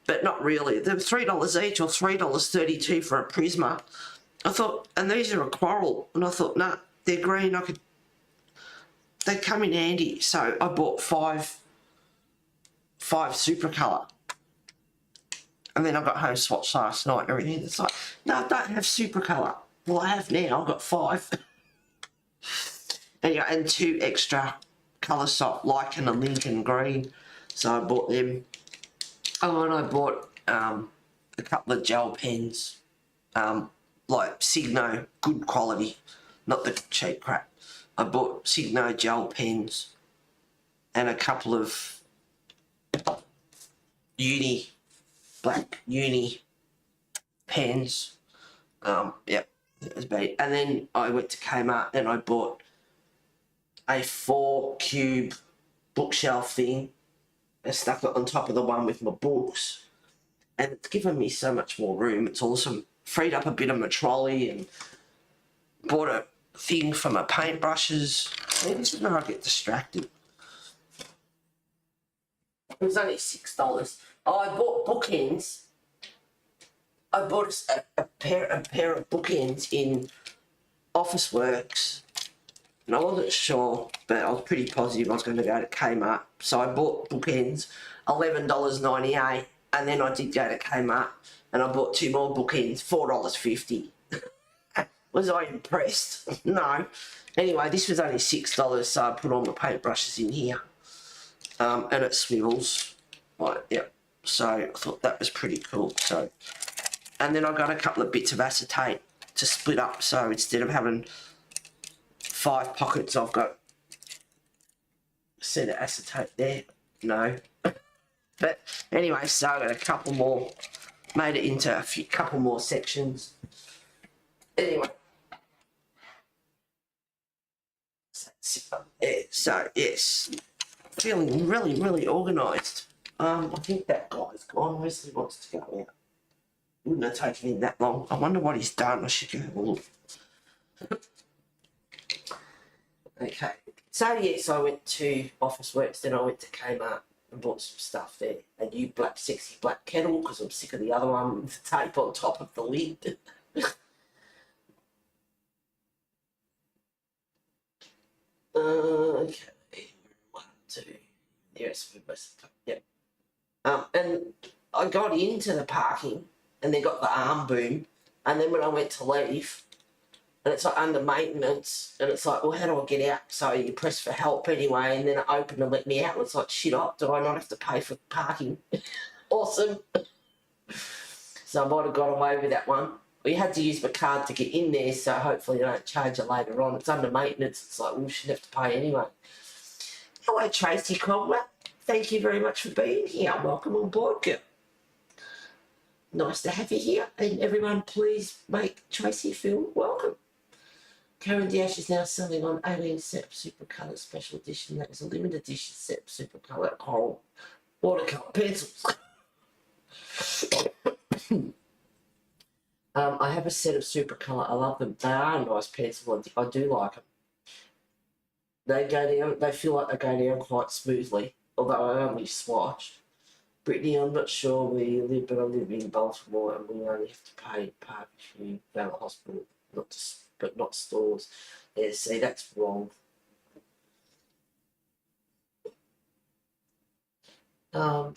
but not really. They're $3 each or $3.32 for a Prisma. I thought, and these are a Coral, and I thought, nah, they're green. They come in handy. So I bought five Super Colour. And then I got home swatched last night and everything. It's like, no, I don't have Super Colour. Well, I have now. I've got 5. And 2 extra Colour Soft, Lichen and Lincoln Green. So I bought them. Oh, and I bought a couple of gel pens, like Signo, good quality, not the cheap crap. I bought Signo gel pens and a couple of black uni pens. Yep, it was bad. And then I went to Kmart and I bought a 4-cube bookshelf thing and stuck it on top of the one with my books. And it's given me so much more room. It's awesome. Freed up a bit of my trolley and bought a thing for my paintbrushes. Yeah, this is where I get distracted. It was only $6. Oh, I bought bookends. I bought a pair of bookends in Office Works. And I wasn't sure, but I was pretty positive I was going to go to Kmart. So I bought bookends, $11.98. And then I did go to Kmart and I bought 2 more bookends, $4.50. Was I impressed? No. Anyway, this was only $6, so I put all my paintbrushes in here. And it swivels. Right, yep. So I thought that was pretty cool. So, and then I got a couple of bits of acetate to split up. So instead of having 5 pockets, I've got a set of acetate there. No. But anyway, so I got a couple more, made it into a couple more sections. Anyway. So yes, feeling really, really organised. I think that guy's gone. Wesley wants to go out. Wouldn't have taken him that long. I wonder what he's done. I should go have a look. Okay. So yes, I went to Office Works, then I went to Kmart and bought some stuff there. A new sexy black kettle, because I'm sick of the other one with the tape on top of the lid. Okay. 1, 2. Yes, yep. And I got into the parking and they got the arm boom, and then when I went to leave, and it's like under maintenance, and it's like, well, how do I get out? So you press for help anyway, and then it opened and let me out, and it's like, shit up, do I not have to pay for parking? Awesome. So I might have got away with that one. We had to use my card to get in there, so hopefully they don't charge it later on. It's under maintenance. It's like, well, we shouldn't have to pay anyway. Hello, Tracy Caldwell. Thank you very much for being here. Welcome on board, girl. Nice to have you here, and everyone please make Tracy feel welcome. Karen Dash is now selling on 18 set Super Colour Special Edition. That is a limited edition set Super Colour Coral watercolour pencils. I have a set of Super Colour. I love them. They are a nice pencil. I do like them. They go down. They feel like they go down quite smoothly. Although I only swatched. Brittany, I'm not sure where you live, but I live in Baltimore, and we only have to pay park if you go to the hospital, but not stores. Yeah, see, that's wrong. I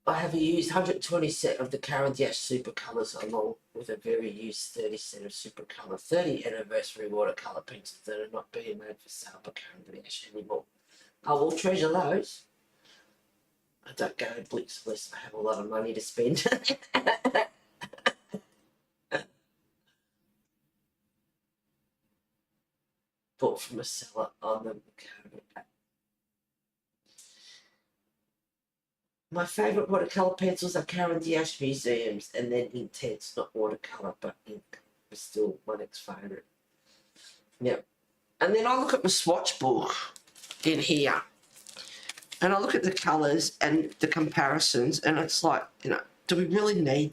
have a used 120 set of the Karen Dash Super Colours along with a very used 30 set of Super Colour 30 anniversary watercolour pencils that are not being made for sale by Karen Dash anymore. I will treasure those. I don't go to Blitz unless I have a lot of money to spend. Bought from a seller on the code. My favourite watercolour pencils are Karen Dash Museums and then Intense, not watercolour but ink. It's still my next favourite. Yep. And then I look at my swatch book in here and I look at the colours and the comparisons and it's like, you know, do we really need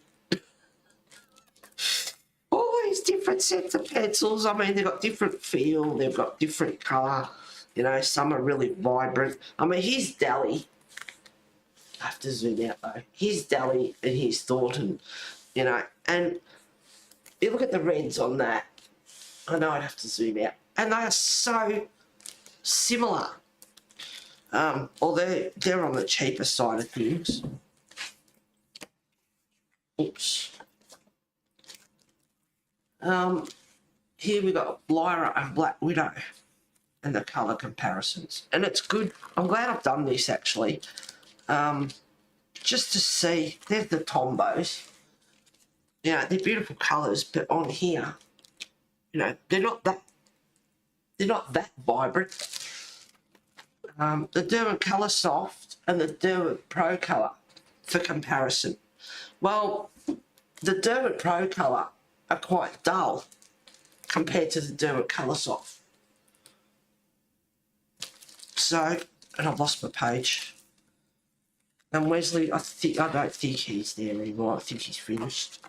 all these different sets of pencils? I mean, they've got different feel, they've got different colour, you know, some are really vibrant. I mean, here's Dally. I have to zoom out though. Here's Dally and here's Thornton, you know, and you look at the reds on that. I know I'd have to zoom out. And they are so similar. Although they're on the cheaper side of things. Oops. Here we got Lyra and Black Widow and the colour comparisons. And it's good. I'm glad I've done this actually. Just to see, there's the Tombos. You know, they're beautiful colours, but on here, you know, they're not that vibrant. The Derwent Colour Soft and the Derwent Pro Colour for comparison. Well, the Derwent Pro Colour are quite dull compared to the Derwent Colour Soft. So, and I've lost my page. And Wesley, I don't think he's there anymore. I think he's finished.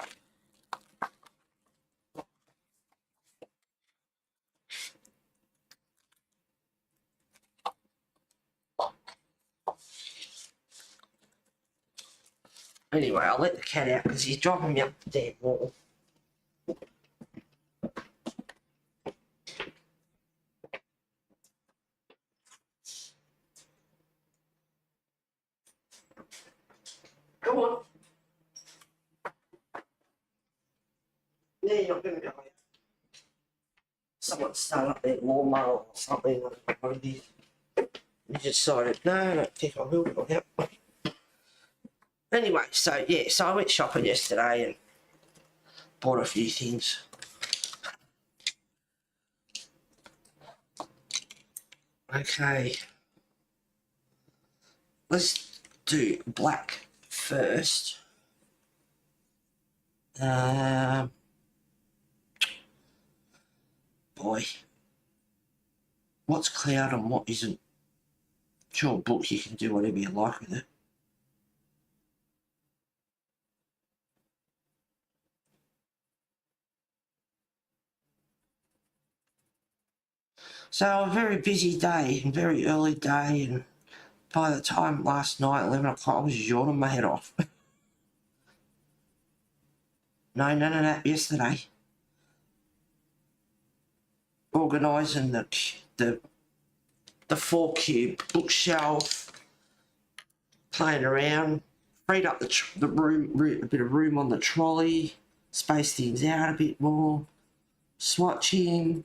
Anyway, I'll let the cat out because he's driving me up the damn wall. Come on. No, you're not going to go out. Someone started up their lawnmower or something. I don't know what it is. You decided, no, I don't think I will go out. Anyway, so yeah, so I went shopping yesterday and bought a few things. Okay. Let's do black first. Boy. What's cloud and what isn't? Sure, book, you can do whatever you like with it. So a very busy day, and very early day, and by the time last night, 11 o'clock, I was yawning my head off. No, none of that yesterday. Organising the 4-cube bookshelf, playing around, freed up the room, a bit of room on the trolley, space things out a bit more, swatching,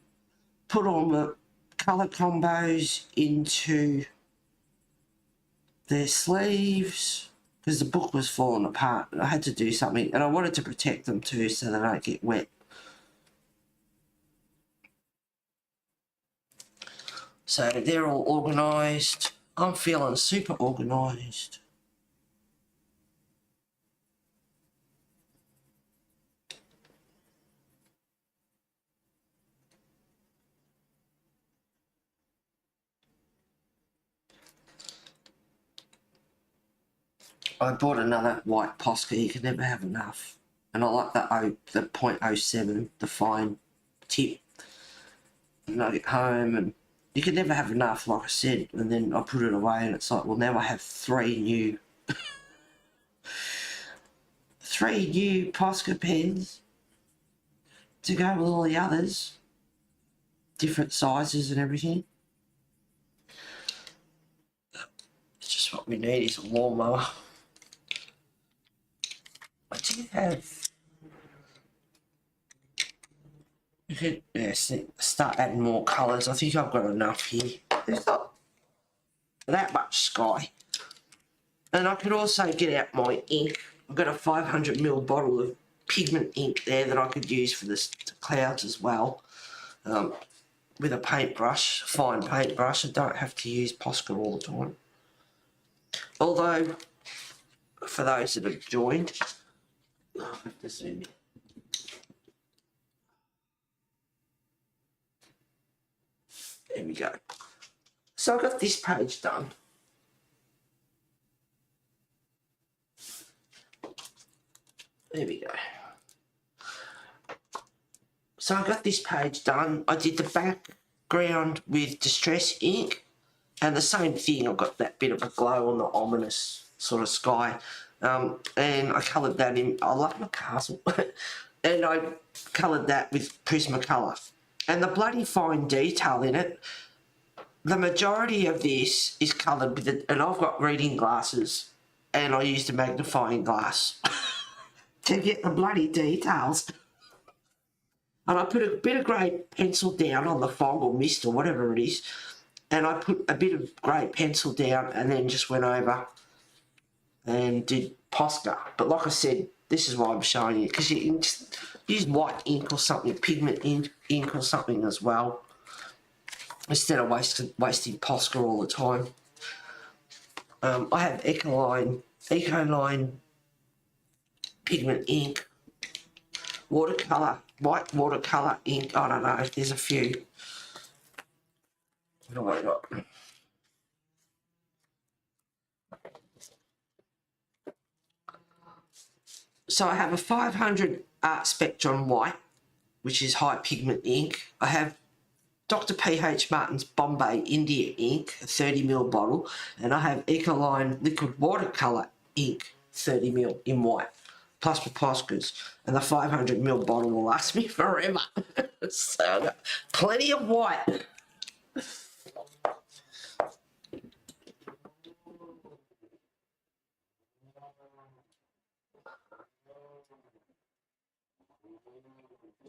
put all the colour combos into their sleeves because the book was falling apart. I had to do something and I wanted to protect them too so they don't get wet. So they're all organised. I'm feeling super organised. I bought another white Posca. You can never have enough. And I like the .07, the fine tip. And I get home and you can never have enough, like I said. And then I put it away and it's like, well, now I have three new Posca pens to go with all the others. Different sizes and everything. It's just what we need is a lawnmower. I do have... You could start adding more colours. I think I've got enough here. There's not that much sky. And I could also get out my ink. I've got a 500ml bottle of pigment ink there that I could use for the clouds as well. With a paintbrush, fine paintbrush. I don't have to use Posca all the time. Although, for those that have joined, I have to zoom in. There we go. So I got this page done. There we go. So I got this page done. I did the background with distress ink and the same thing. I've got that bit of a glow on the ominous sort of sky. And I coloured that in. I like my castle. And I coloured that with Prismacolor. And the bloody fine detail in it, the majority of this is coloured with it, and I've got reading glasses and I used a magnifying glass to get the bloody details. And I put a bit of grey pencil down on the fog or mist or whatever it is, and I put a bit of grey pencil down and then just went over and did Posca. But like I said, this is why I'm showing you, because you can just use white ink or something, pigment ink or something as well, instead of wasting Posca all the time. I have Ecoline pigment ink, watercolour, white watercolour ink. I don't know, there's a few. What have I got? So I have a 500 Art Spectrum white, which is high pigment ink. I have Dr. P.H. Martin's Bombay India ink, a 30ml bottle, and I have Ecoline liquid watercolour ink, 30ml in white, plus my Poscas, and the 500ml bottle will last me forever. So I've got plenty of white.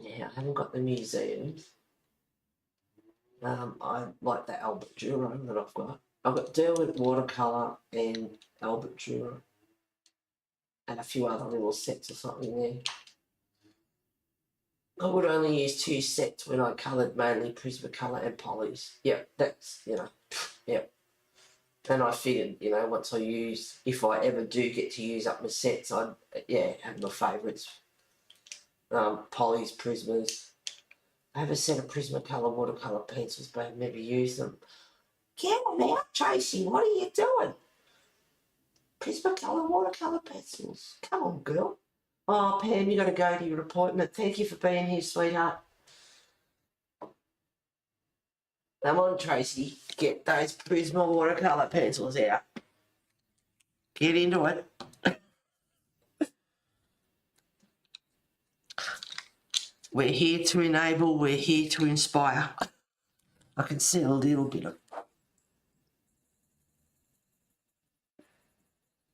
Yeah, I haven't got the museums. I like the Albert Duro that I've got. I've got Derwent watercolour and Albert Duro. And a few other little sets or something there. I would only use 2 sets when I coloured mainly Prismacolor and Polys. Yeah, that's, yeah. And I figured, once I use, if I ever do get to use up my sets, I'd, have my favourites. Polys, Prismas. I have a set of Prismacolor watercolour pencils, but I've never used them. Get them out, Tracy. What are you doing? Prismacolor watercolour pencils. Come on, girl. Oh, Pam, you got to go to your appointment. Thank you for being here, sweetheart. Come on, Tracy. Get those Prisma watercolour pencils out. Get into it. We're here to enable, we're here to inspire. I can see a little bit of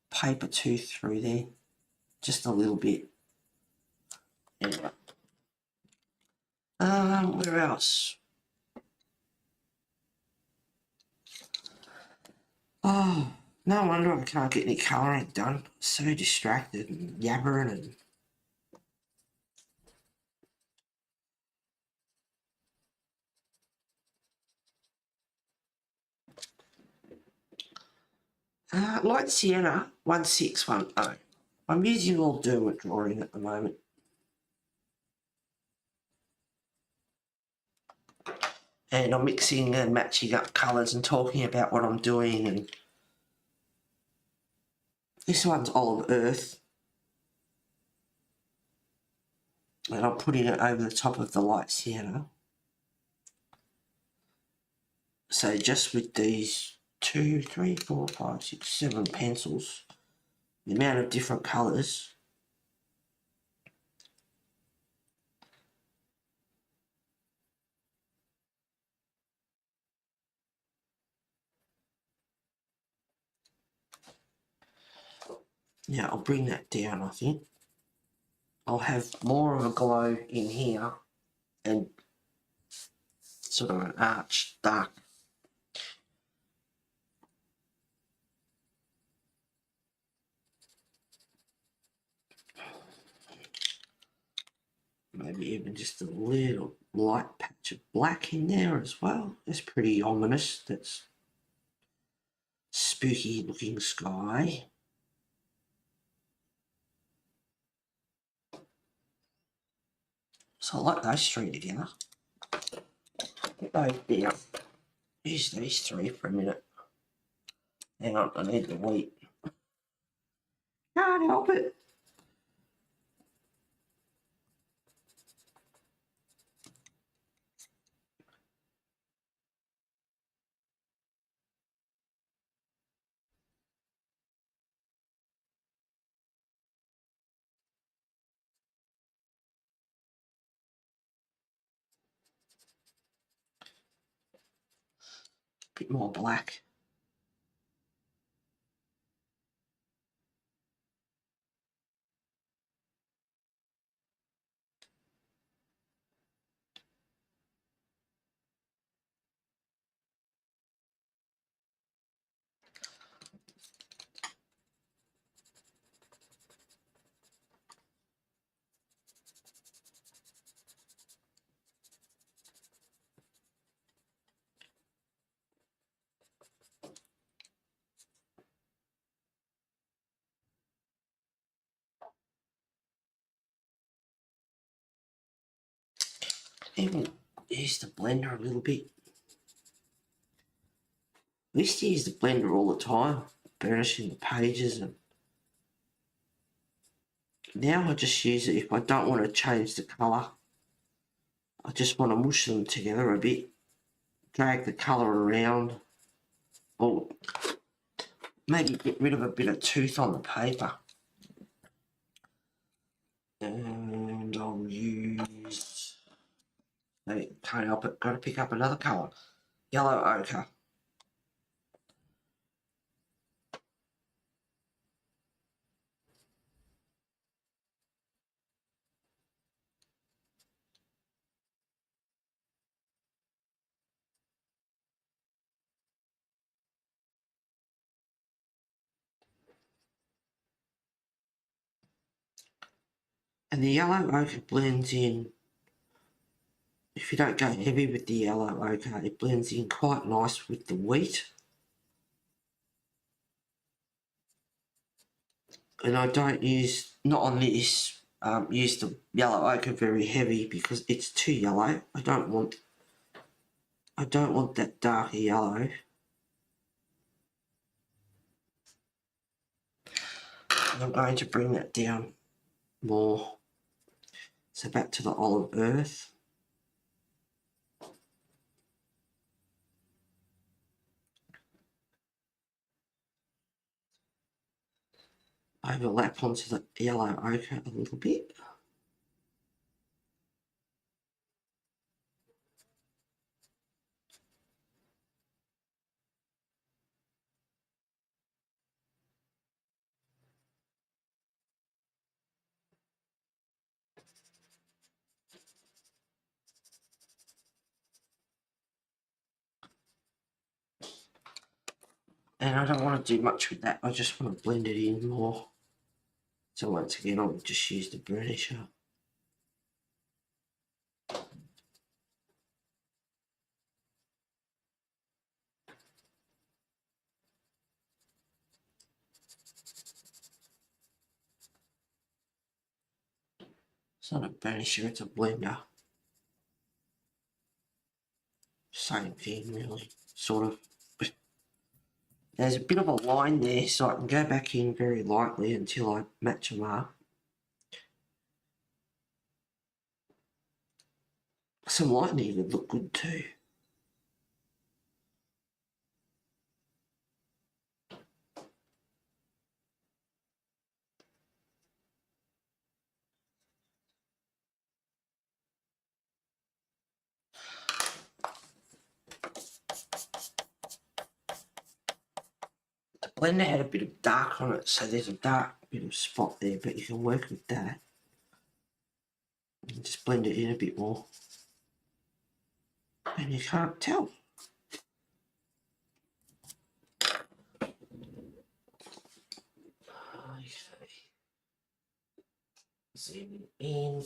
paper tooth through there. Just a little bit. Anyway. Where else? Oh, no wonder I can't get any colouring done. So distracted and yabbering and... Light Sienna 1610. I'm using all Derwent drawing at the moment. And I'm mixing and matching up colours and talking about what I'm doing, and This one's Olive Earth. And I'm putting it over the top of the light sienna. So just with these 2, 3, 4, 5, 6, 7 pencils, the amount of different colours, now I'll bring that down, I think. I'll have more of a glow in here and sort of an arched dark. Maybe even just a little light patch of black in there as well. That's pretty ominous. That's spooky looking sky. So I like those three together. Put those down. Use these three for a minute. Hang on, I need the wheat. Can't help it. Bit more black. Even use the blender a little bit. I used to use the blender all the time, burnishing the pages, and now I just use it if I don't want to change the colour. I just want to mush them together a bit, drag the colour around, or maybe get rid of a bit of tooth on the paper. And I'll use, hey, can't help it, got to pick up another colour, yellow ochre. And the yellow ochre blends in, if you don't go heavy with the yellow ochre, it blends in quite nice with the wheat. And I don't use, not on this, use the yellow ochre very heavy because it's too yellow. I don't want that darker yellow. And I'm going to bring that down more. So back to the olive earth. Overlap onto the yellow ochre a little bit. And I don't want to do much with that, I just want to blend it in more. So once again, I'll just use the burnisher. It's not a burnisher, it's a blender. Same thing really, sort of. there's a bit of a line there, so I can go back in very lightly until I match them up. Some lightning would look good too. The blender had a bit of dark on it, so there's a dark bit of spot there, but you can work with that. And just blend it in a bit more. And you can't tell. Okay. Zoom in.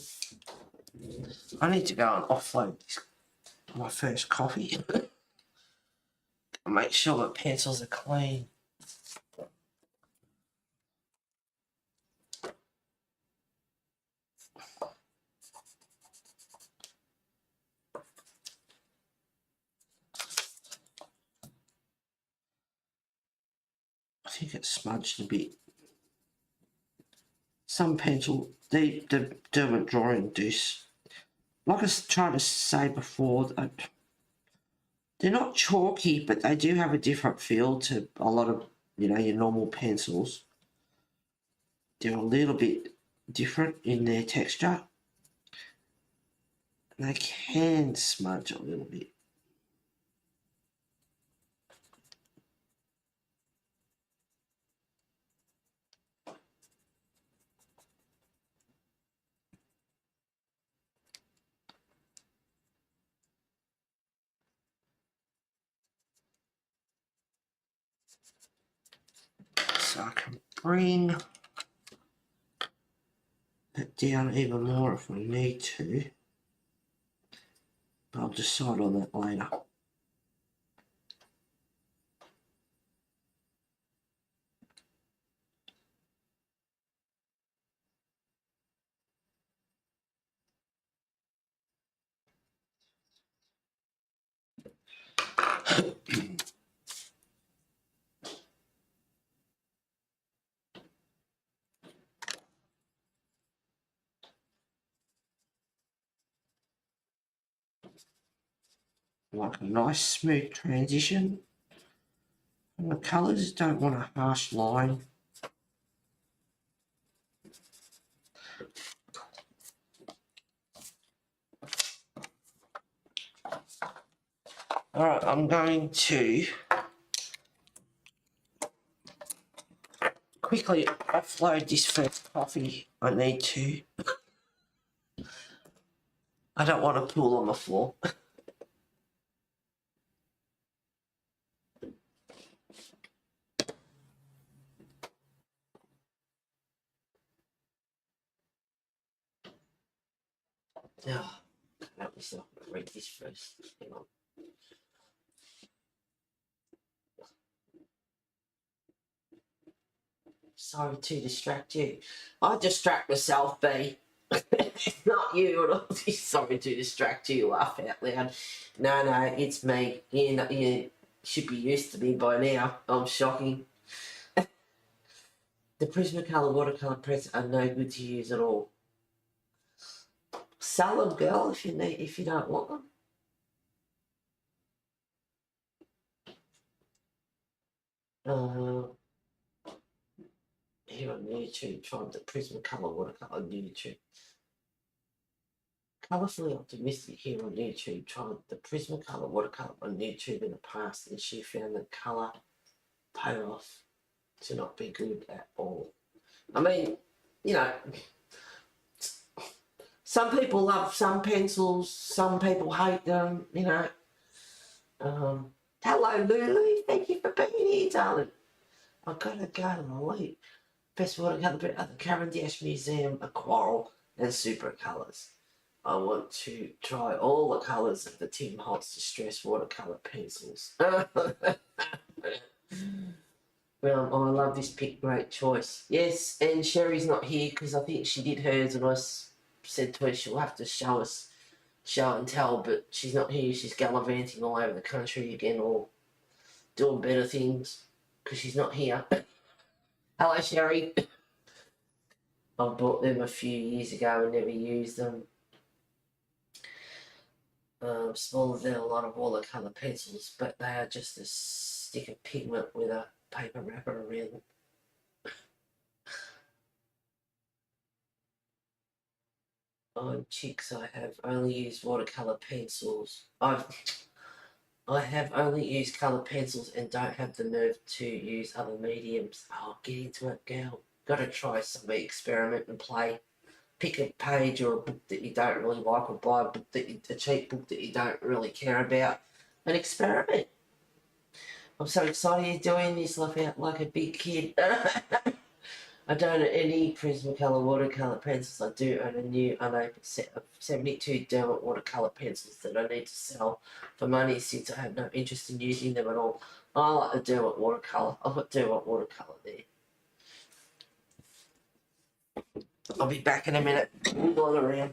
I need to go and offload this, my first coffee. Make sure the pencils are clean. I think it's smudged a bit. Some pencil, the Derwent drawing doos, like I tried to say before, they're not chalky, but they do have a different feel to a lot of, you know, your normal pencils. They're a little bit different in their texture. And they can smudge a little bit. So I can bring it down even more if I need to. But I'll decide on that later. Like a nice smooth transition. And the colours don't want a harsh line. Alright, I'm going to quickly offload this first coffee. I need to. I don't want to pool on the floor. Oh, let me read this first. Hang on. Sorry to distract you. I distract myself, B. Not you. Sorry to distract you. Laugh out loud. No, it's me. You should be used to me by now. I'm shocking. The Prismacolor watercolor prints are no good to use at all. Sell them, girl, if you don't want them. Here on YouTube, trying the Prismacolor watercolor on YouTube. Colourfully optimistic here on YouTube, tried the Prismacolor watercolor on YouTube in the past, and she found the colour payoff to not be good at all. I mean, you know, some people love some pencils, some people hate them, you know. Hello, Lulu. Thank you for being here, darling. I've got to go to the loop. Best watercolour bit at the Cavendish Museum, Aquarel and Super Colours. I want to try all the colours of the Tim Holtz Distress watercolour pencils. Well, I love this pick, great choice. Yes, and Sherry's not here because I think she did hers and I said to her she'll have to show and tell, but she's not here. She's gallivanting all over the country again or doing better things. because she's not here. Hello, Sherry. I bought them a few years ago and never used them. Smaller than a lot of watercolour pencils, but they are just a stick of pigment with a paper wrapper around them. I'm chicks. I have only used watercolour pencils. I have only used coloured pencils and don't have the nerve to use other mediums. Oh, get into it, girl. Got to try something, experiment and play. Pick a page or a book that you don't really like, or buy a cheap book that you don't really care about, and experiment. I'm so excited you're doing this like a big kid. I don't own any Prismacolor watercolour pencils. I do own a new unopened set of 72 Derwent watercolour pencils that I need to sell for money since I have no interest in using them at all. I like the Derwent watercolour. I've got Derwent watercolour there. I'll be back in a minute. All around.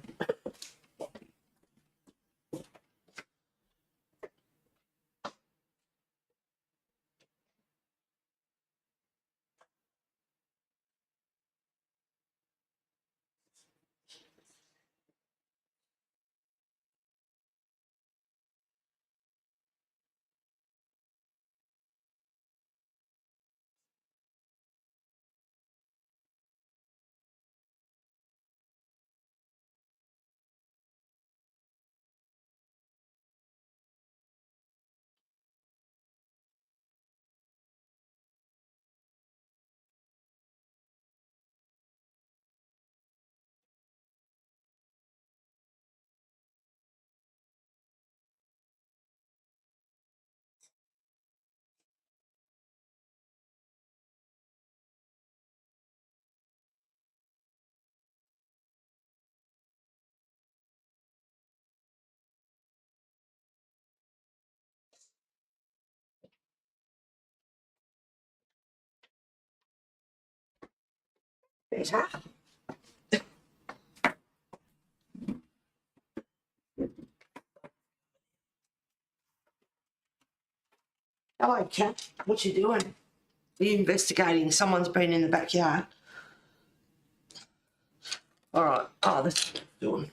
Better. Hello, cat. What you doing? Are you investigating? Someone's been in the backyard. All right. Oh, that's what I'm doing.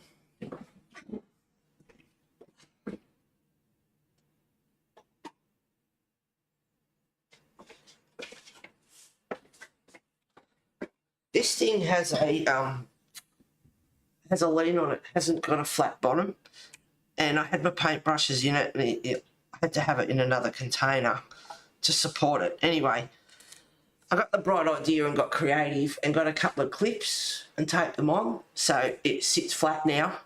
This thing has a lean on it. Hasn't got a flat bottom, and I had my paintbrushes in it, and I had to have it in another container to support it. Anyway, I got the bright idea and got creative and got a couple of clips and taped them on so it sits flat now.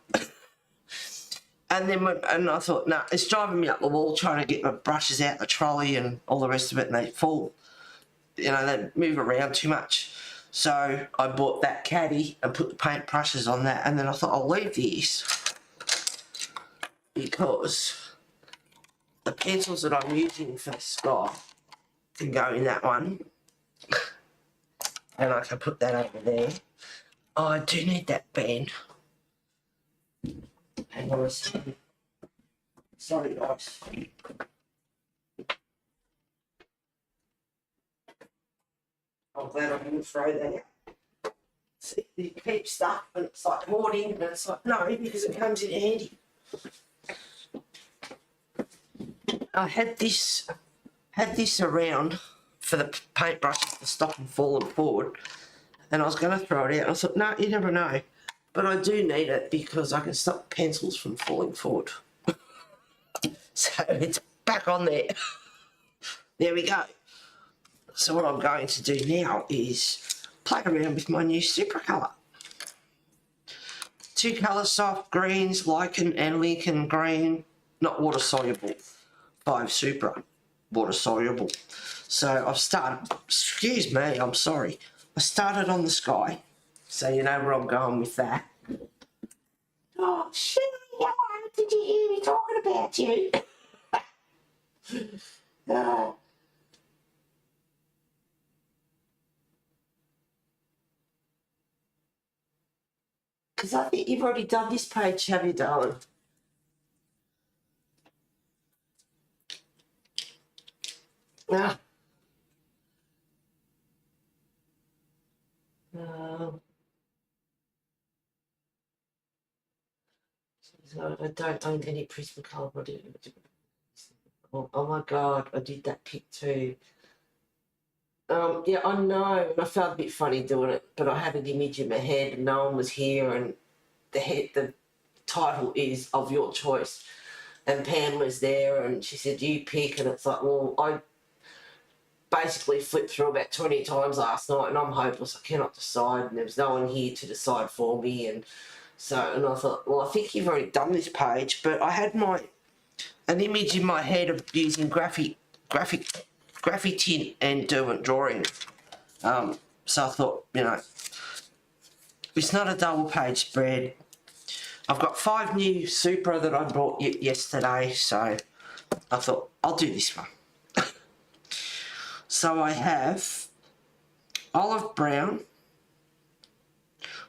And then I thought, no, it's driving me up the wall trying to get my brushes out the trolley and all the rest of it, and they fall, they move around too much. So I bought that caddy and put the paint brushes on that, and then I thought I'll leave this because the pencils that I'm using for the sky can go in that one, and I can put that over there. Oh, I do need that band. Hang on a second. Sorry, guys. I'm glad I didn't throw that out. See, you keep stuff and it's like hoarding, and it's like, no, because it comes in handy. I had this around for the paintbrushes to stop them falling forward, and I was going to throw it out, and I thought, no, you never know. But I do need it because I can stop pencils from falling forward. So it's back on there. There we go. So what I'm going to do now is play around with my new super colour. Two colours, soft greens, lichen and Lincoln green, not water soluble. 5 super, water soluble. So I've started, excuse me, I'm sorry. I started on the sky, so you know where I'm going with that. Oh, shit, did you hear me talking about you? Because I think you've already done this page, have you, darling? Ah. So I don't own any Prismacolor. I do. Oh my god, I did that pic too. Yeah, I know, and I felt a bit funny doing it, but I had an image in my head and no one was here, and the title is Of Your Choice, and Pam was there, and she said, you pick, and it's like, well, I basically flipped through about 20 times last night, and I'm hopeless, I cannot decide, and there was no one here to decide for me, and so, and I thought, well, I think you've already done this page, but I had an image in my head of using graphic tint and doing drawing. So I thought, you know, it's not a double page spread. I've got 5 new Supra that I bought yesterday, so I thought I'll do this one. So I have olive brown,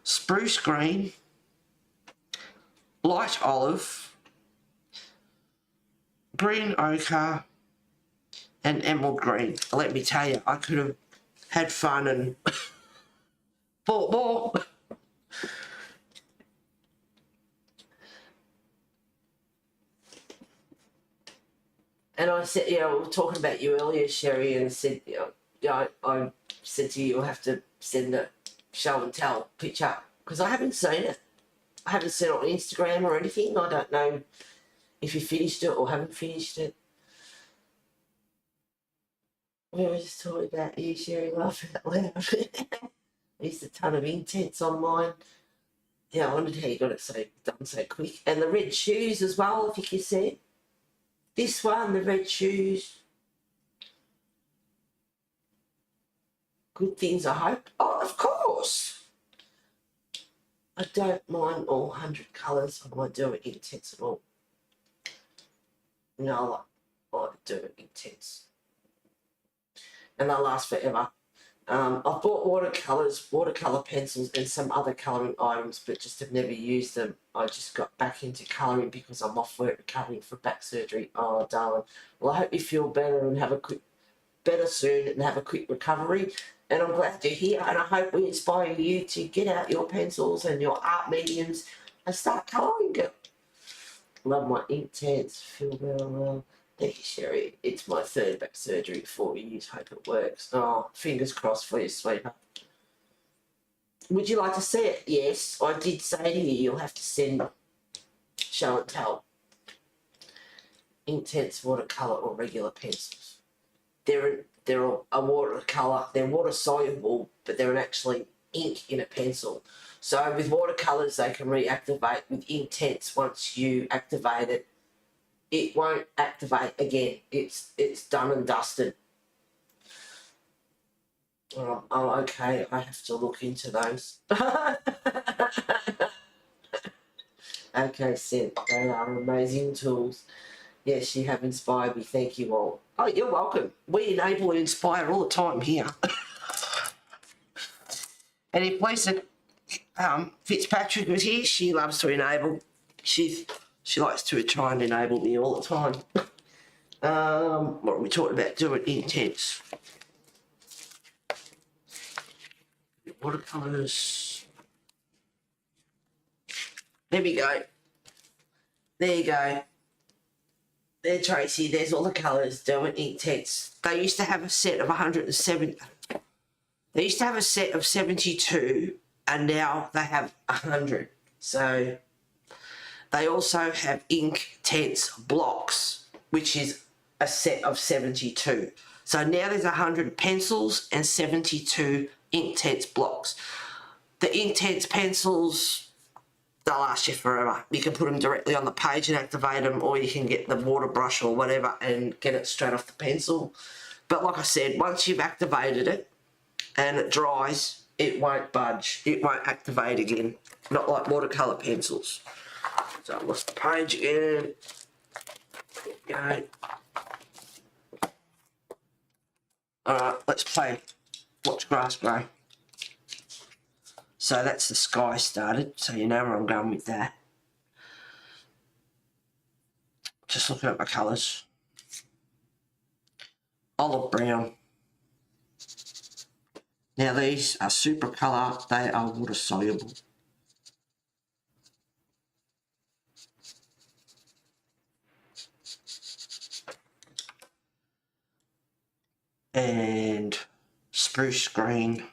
spruce green, light olive, green ochre, and emerald green. Let me tell you, I could have had fun and bought more. And I said, we were talking about you earlier, Sherry, and said, I said to you, you'll have to send a show and tell picture, because I haven't seen it. I haven't seen it on Instagram or anything. I don't know if you finished it or haven't finished it. We were just talking about you, Sherry, laughing out loud. I used a ton of intents on mine. Yeah, I wondered how you got it done so quick. And the red shoes as well, if you can see it. This one, the red shoes. Good things, I hope. Oh, of course. I don't mind all 100 colours. I might do it intense at all. No, I like to do it intense. And they'll last forever. I've bought watercolour pencils and some other colouring items, but just have never used them. I just got back into colouring because I'm off work recovering from back surgery. Oh, darling. Well, I hope you feel better and better soon and have a quick recovery. And I'm glad you're here, and I hope we inspire you to get out your pencils and your art mediums and start colouring, girl. Love my Inktense. Feel better. Well. Thank you, Sherry. It's my 3rd back surgery, 4 years. Hope it works. Oh, fingers crossed for you, sweetheart. Would you like to see it? Yes, I did say to you, you'll have to send show and tell. Inktense watercolour or regular pencils. They're a watercolour. They're water soluble, but they're actually ink in a pencil. So with watercolours, they can reactivate. With Inktense, once you activate it, it won't activate again. It's done and dusted. Oh, okay. I have to look into those. Okay, Seth. They are amazing tools. Yes, you have inspired me. Thank you all. Oh, you're welcome. We enable and inspire all the time here. And if Lisa Fitzpatrick was here, she loves to enable. She likes to try and enable me all the time. What are we talking about? Doing intense. Watercolours. There we go. There you go. There, Tracy. There's all the colours. Doing intense. They used to have a set of 107. They used to have a set of 72, and now they have 100. So they also have Inktense blocks, which is a set of 72. So now there's 100 pencils and 72 Inktense blocks. The Inktense pencils, they'll last you forever. You can put them directly on the page and activate them, or you can get the water brush or whatever and get it straight off the pencil. But like I said, once you've activated it and it dries, it won't budge. It won't activate again. Not like watercolour pencils. So I lost the page again. There we go. Alright, let's play Watch Grass Grow. So that's the sky started, so you know where I'm going with that. Just looking at my colours. Olive brown. Now these are super colour, they are water soluble. and spruce green.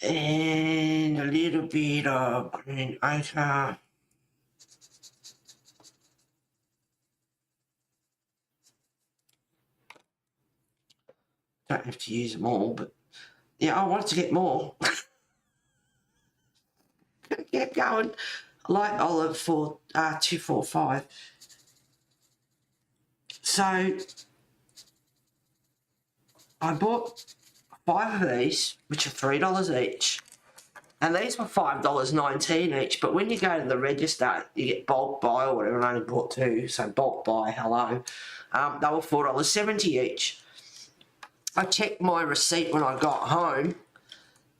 And a little bit of green ochre. Don't have to use them all, but yeah, I wanted to get more. Kept going. Light olive for 245. So I bought 5 of these, which are $3 each. And these were $5.19 each, but when you go to the register, you get bulk buy or whatever, and I only bought 2, so bulk buy, hello. They were $4.70 each. I checked my receipt when I got home,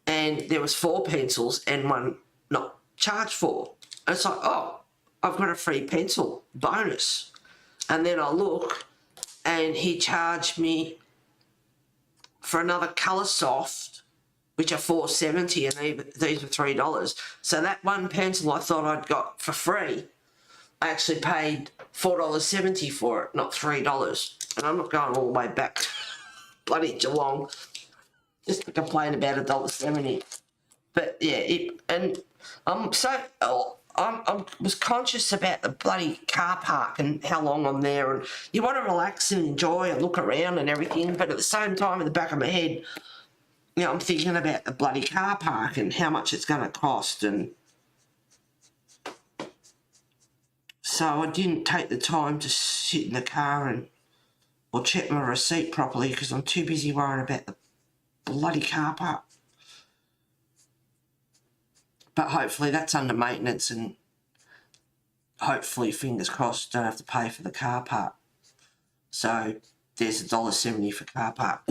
and there was 4 pencils and one not charged for. And it's like, oh, I've got a free pencil bonus. And then I look, and he charged me for another Colour Soft, which are $4.70, and these were $3. So that one pencil I thought I'd got for free, I actually paid $4.70 for it, not $3. And I'm not going all the way back bloody Geelong just to complain about $1.70. But yeah, I was conscious about the bloody car park and how long I'm there, and you want to relax and enjoy and look around and everything, but at the same time in the back of my head, you know, I'm thinking about the bloody car park and how much it's going to cost, and so I didn't take the time to sit in the car or check my receipt properly because I'm too busy worrying about the bloody car park. But hopefully that's under maintenance, and hopefully, fingers crossed, don't have to pay for the car park. So there's $1.70 for car park.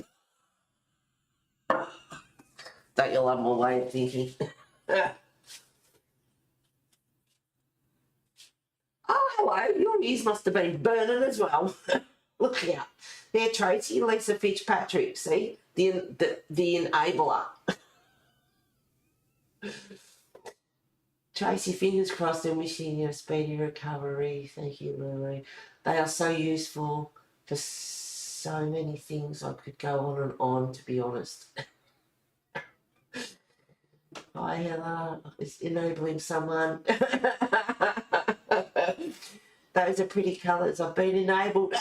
Don't you love my way of thinking? Oh, hello. Your ears must have been burning as well. Look out. There, Tracy, Lisa Fitzpatrick, see? The enabler. Tracy, fingers crossed and wishing you a speedy recovery. Thank you, Lily. They are so useful for so many things. I could go on and on, to be honest. Hi, Heather. It's enabling someone. Those are pretty colours. I've been enabled.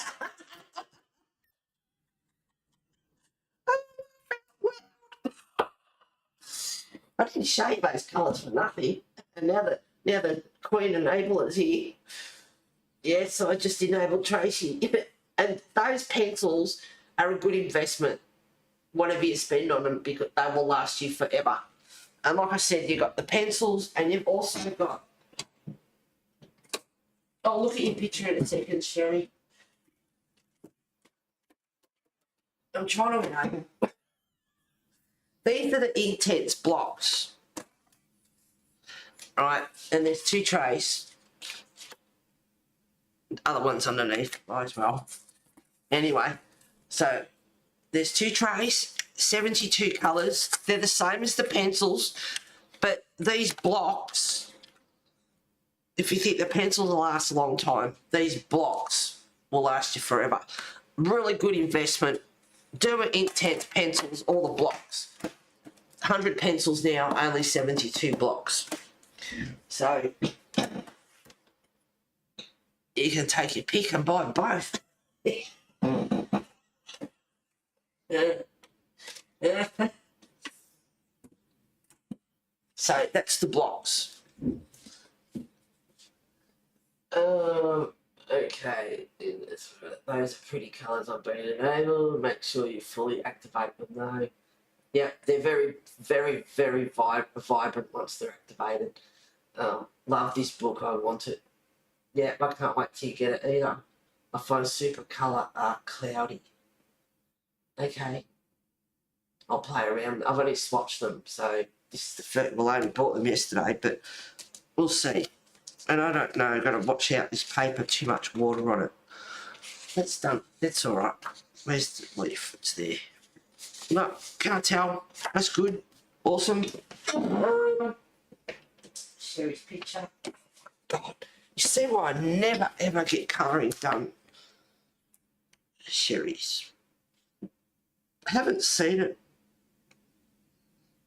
I didn't shade those colours for nothing. And now the Queen Enabler's here. Yeah, so I just enabled Tracy. And those pencils are a good investment, whatever you spend on them, because they will last you forever. And like I said, you've got the pencils, and you've also got... I'll look at your picture in a second, Sherry. I'm trying to enable. These are the Intense blocks. Right, and there's 2 trays. Other ones underneath as well. Anyway, so there's 2 trays, 72 colours. They're the same as the pencils, but these blocks, if you think the pencils will last a long time, these blocks will last you forever. Really good investment. Do it Intense pencils, all the blocks. 100 pencils now, only 72 blocks. So you can take your pick and buy both. So that's the blocks. Okay, those are pretty colours I've been enabled. Make sure you fully activate them though. Yeah, they're very, very, very vibrant once they're activated. Love this book, I want it. Yeah, I can't wait till you get it either. I find super colour cloudy. Okay. I'll play around. I've only swatched them, so this is the first, well, I only bought them yesterday, but we'll see. And I don't know, I've got to watch out this paper, too much water on it. That's done. That's all right. Where's the leaf? It's there. No, can't tell. That's good. Awesome. Sherry's picture. God, you see why I never ever get colouring done. Sherry's. I haven't seen it.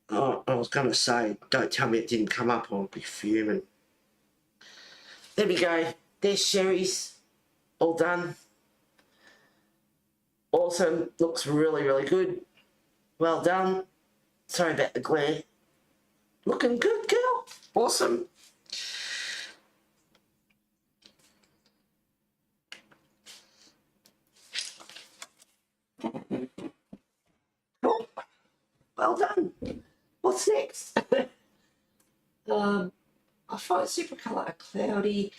Oh, I was going to say, don't tell me it didn't come up, I'll be fuming. There we go. There's Sherry's. All done. Awesome. Looks really, really good. Well done. Sorry about the glare. Looking good, girl. Awesome. Cool. Well done. What's next? I find Supercolour cloudy.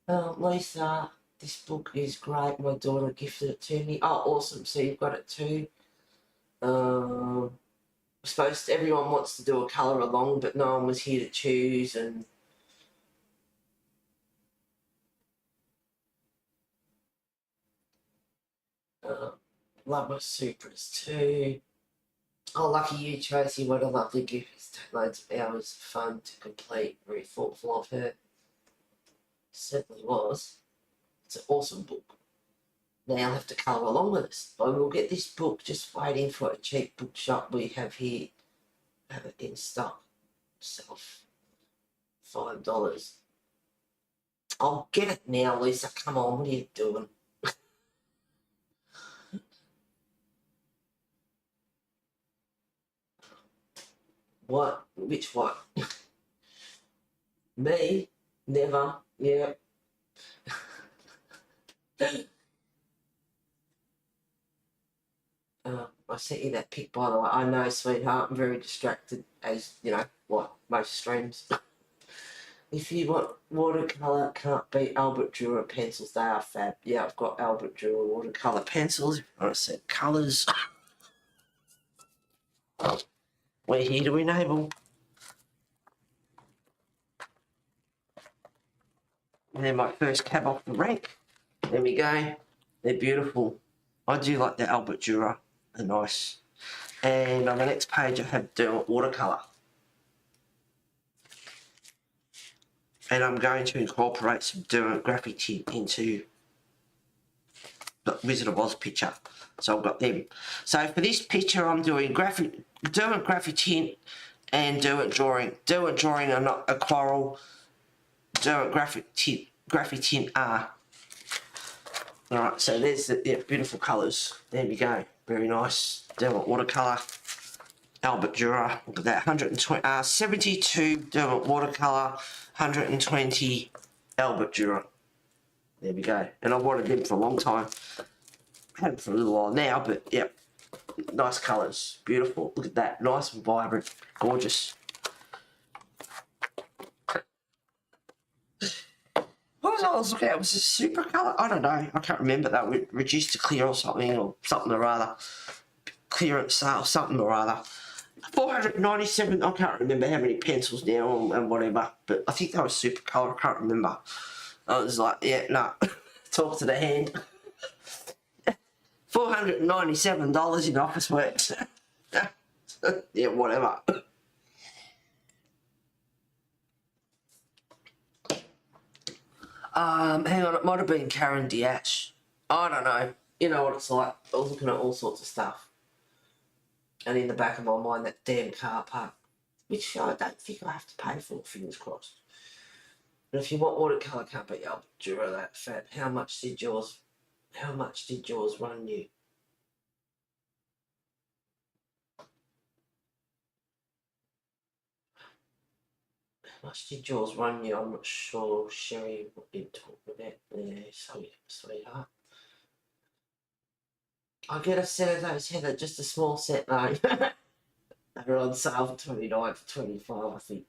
Lisa, this book is great. My daughter gifted it to me. Oh, awesome. So you've got it too. Everyone wants to do a colour along, but no one was here to choose. And love my Supras too. Oh, lucky you, Tracy. What a lovely gift. It's loads of hours of fun to complete. Very thoughtful of her. Certainly was. It's an awesome book. Now I'll have to colour along with us. I will get this book, just waiting for a cheap bookshop we have here. Have it in stock. Self $5. I'll get it now, Lisa. Come on, what are you doing? What? Which what? Me? Never. Yeah. I sent you that pic, by the way. I know, sweetheart. I'm very distracted, as you know, what most streams. If you want watercolour, can't beat Albert Dürer pencils. They are fab. Yeah, I've got Albert Dürer watercolour pencils. If you want to set colours, we're here to enable. They're my first cab off the rank. There we go. They're beautiful. I do like the Albert Dürer. They're nice. And on the next page I have Derwent watercolour. And I'm going to incorporate some Derwent graphic tint into the Wizard of Oz picture. So I've got them. So for this picture I'm doing Derwent graphic tint and Derwent drawing. Derwent drawing are not aquarel. Derwent graphic tint are. Alright, so there's the beautiful colours. There we go. Very nice. Derwent watercolour. Albert Dürer. Look at that. 120. 72 Derwent watercolour. 120 Albert Dürer. There we go. And I've wanted them for a long time. Had them for a little while now, but yep. Nice colours. Beautiful. Look at that. Nice and vibrant. Gorgeous. What was I was looking at? Was it super colour? I don't know. I can't remember that. Reduced to clear or something or other. Clearance sale, something or other. 497. I can't remember how many pencils now and whatever. But I think that was super colour. I can't remember. I was like, yeah, no. Talk to the hand. $497 in Officeworks. Yeah, whatever. Hang on, it might have been Karen Diash. I don't know. You know what it's like. I was looking at all sorts of stuff. And in the back of my mind, that damn car park, which I don't think I have to pay for, fingers crossed. And if you want watercolour, can't beat Albert Dürer that fat. How much did yours run you? How much did yours run you? I'm not sure, Sherry, what you're talking about there, sweetheart. I'll get a set of those, Heather, just a small set though. They're on sale for $29 for $25, I think.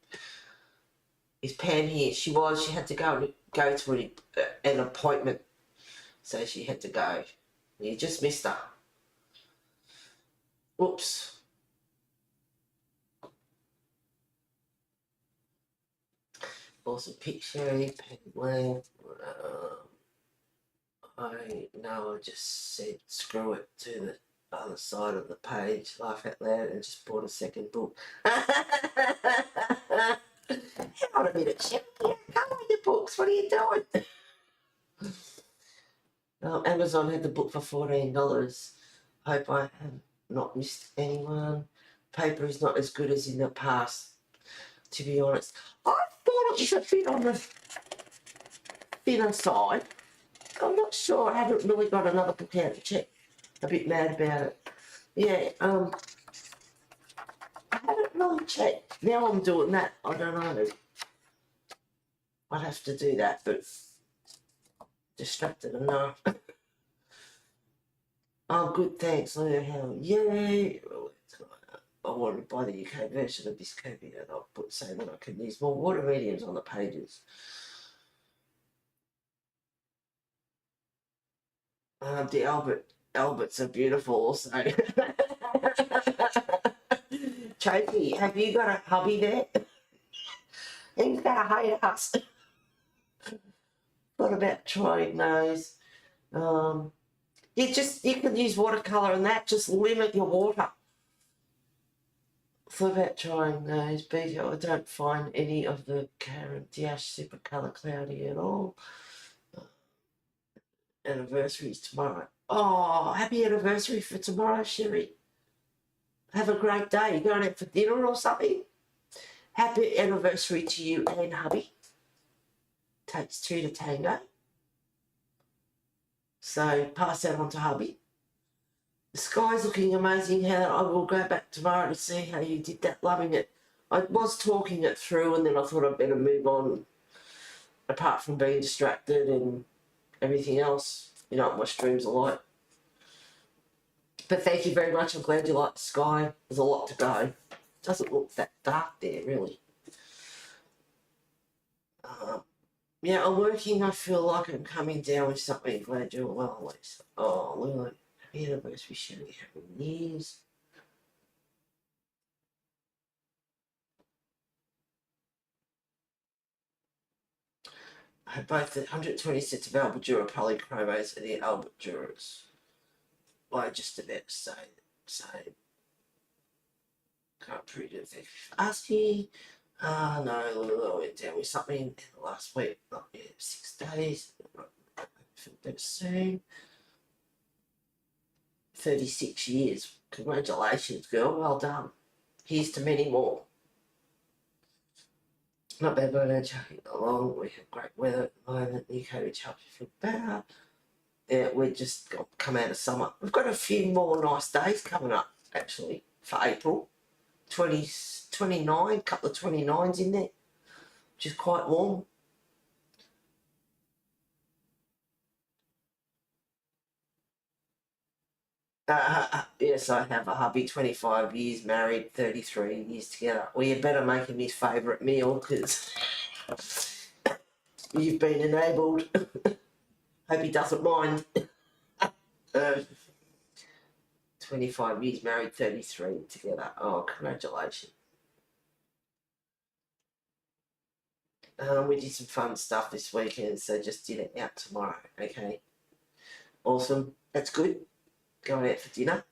Is Pam here? She had to go to an appointment. So she had to go. You just missed her. Oops. Awesome picture, Pam Lamb. I just said screw it to the other side of the page, laugh out loud, and just bought a second book. Hang on a minute, Sherry. Come on your books. What are you doing? Amazon had the book for $14. Hope I have not missed anyone. Paper is not as good as in the past, to be honest. I thought it was a bit on the thinner side. I'm not sure. I haven't really got another book out to check. A bit mad about it. Yeah, I haven't really checked. Now I'm doing that. I don't know. I'd have to do that, but distracted enough. Oh, good, thanks. Leah, how are you? I wanted to buy the UK version of this copy that I'll put saying that I can use more water mediums on the pages. The Alberts are beautiful also. Tracy, have you got a hubby there? He's gonna hate us. What about trying those? You can use watercolour and that, just limit your water. What about trying those? I don't find any of the Karen Dash super colour cloudy at all. Anniversary's tomorrow. Oh, happy anniversary for tomorrow, Sherry. Have a great day. You going out for dinner or something? Happy anniversary to you and hubby. Takes two to tango. So pass that on to hubby. The sky's looking amazing, Heather. I will go back tomorrow to see how you did that. Loving it. I was talking it through and then I thought I'd better move on, apart from being distracted and everything else. You know what my streams are like. But thank you very much. I'm glad you like the sky. There's a lot to go. Doesn't look that dark there, really. Yeah, I'm working. I feel like I'm coming down with something. Glad you're well, Lisa. Oh, Lily. Happy anniversary, Sherry. Happy years. I have both the 120 sets of Albadura polychromos and the Albaduras. I just about to say that. So, can't prove it. Thank you for asking. No, I went down with something in the last week. Not yet, 6 days. Feel better soon. 36 years. Congratulations, girl. Well done. Here's to many more. Not bad, but I'm chucking along. We have great weather at the moment. UK, which helps you feel better. Yeah, we're just come out of summer. We've got a few more nice days coming up, actually, for April. 29, couple of 29s in there, which is quite warm. Yes, I have a hubby, 25 years married, 33 years together. Well, you better make him his favourite meal because you've been enabled. Hope he doesn't mind. 25 years married, 33 together. Oh, congratulations. We did some fun stuff this weekend, so just did it out tomorrow, okay? Awesome. That's good. Going out for dinner.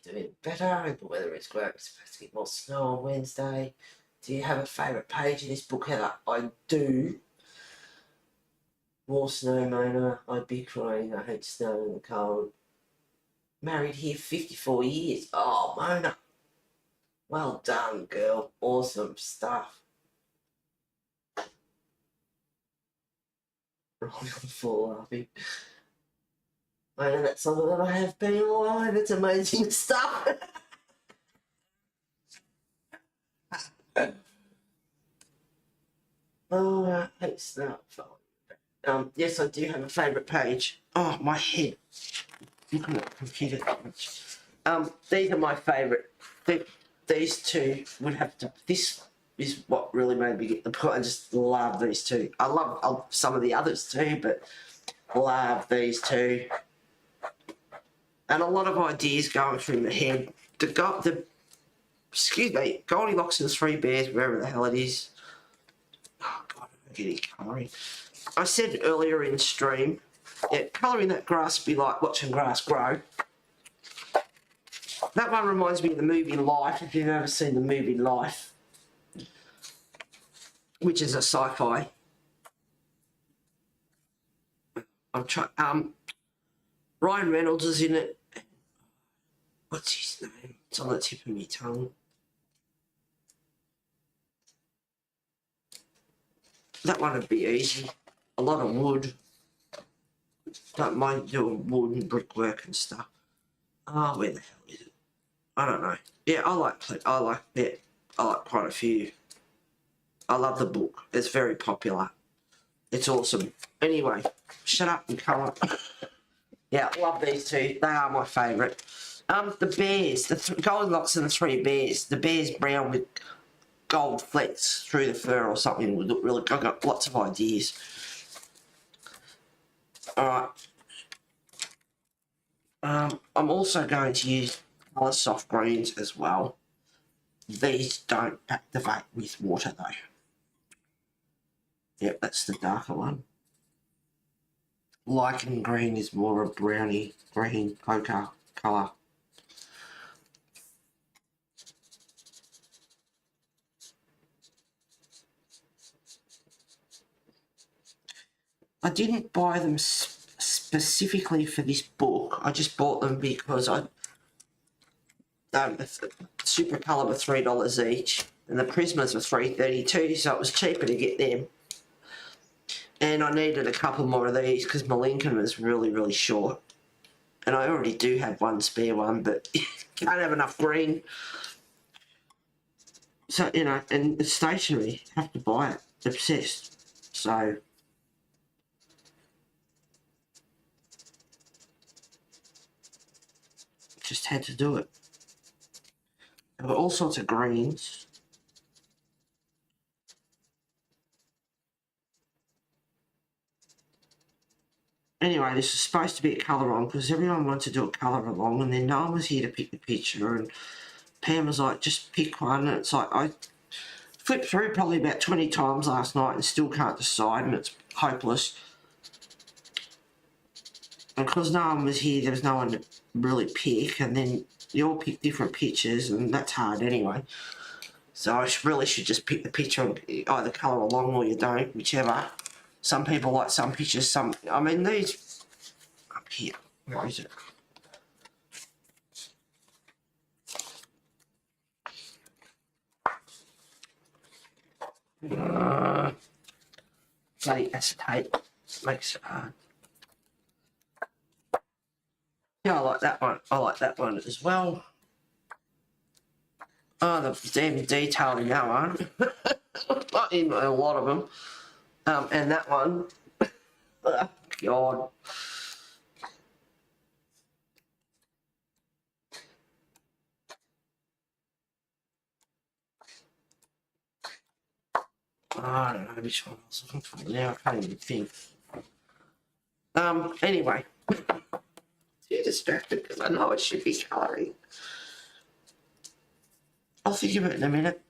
Doing better, and the weather is great. We're supposed to get more snow on Wednesday. Do you have a favourite page in this book, Heather? I do. More snow, Mona. I'd be crying. I hate snow and the cold. Married here 54 years. Oh, Mona. Well done, girl. Awesome stuff. Rolling on the floor, laughing. Mona, that's something that I have been alive. It's amazing stuff. Oh, I hate snow. Yes, I do have a favourite page. Oh, my head. Looking at the computer that much. These are my favourite. These two would have to. This is what really made me get the book. I just love these two. I love some of the others too, but love these two. And a lot of ideas going through my head. Excuse me, Goldilocks and the Three Bears, wherever the hell it is. Oh God, I'm getting colouring. I said earlier in stream Yeah, colouring that grass would be like watching grass grow. That one reminds me of the movie Life, if you've ever seen the movie Life, which is a sci-fi. I'm trying. Ryan Reynolds is in it. What's his name? It's on the tip of my tongue. That one would be easy. A lot of wood. Don't mind doing wood and brickwork and stuff. Oh, where the hell is it? I don't know. Yeah, I like quite a few. I love the book. It's very popular. It's awesome. Anyway, shut up and colour. Yeah, love these two. They are my favourite. The bears, the Goldilocks and the Three Bears. The bear's brown with gold flecks through the fur or something would look really. I've got lots of ideas. All right. I'm also going to use colour soft greens as well. These don't activate with water though. Yep, that's the darker one. Lichen green is more a browny green ochre colour. I didn't buy them specifically for this book. I just bought them because Super Colour were $3 each, and the Prismas were $3.32, so it was cheaper to get them. And I needed a couple more of these because my Lincoln was really, really short. And I already do have one spare one, but can't have enough green. So, you know, and it's stationery, have to buy it. Obsessed. So just had to do it. There were all sorts of greens. Anyway, this is supposed to be a colour on because everyone wanted to do a colour along, and then no one was here to pick the picture, and Pam was like, just pick one. And it's like, I flipped through probably about 20 times last night and still can't decide, and it's hopeless. And because no one was here, there was no one to really pick, and then you all pick different pictures, and that's hard anyway. So I really should just pick the picture and either colour along or you don't, whichever. Some people like some pictures, I mean, these up here, where is it? Bloody acetate makes it hard. Yeah, I like that one. I like that one as well. Oh, the damn detail in that one. Not in a lot of them. And that one. Oh, God. Oh, I don't know which one I was looking for now. I can't even think. Anyway. Too distracted because I know it should be colouring. I'll think of it in a minute.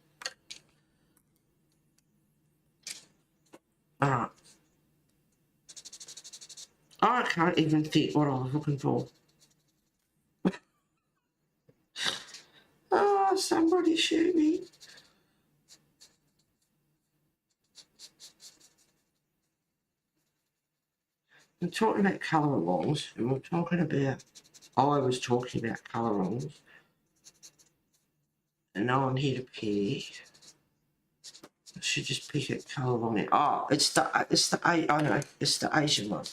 Alright. I can't even think what I was looking for. Oh, somebody shoot me. We're talking about colour alongs, and we're talking about, I was talking about colour alongs, and no one here to pick. I should just pick a colour along it. Oh, it's the I know, it's the Asian one.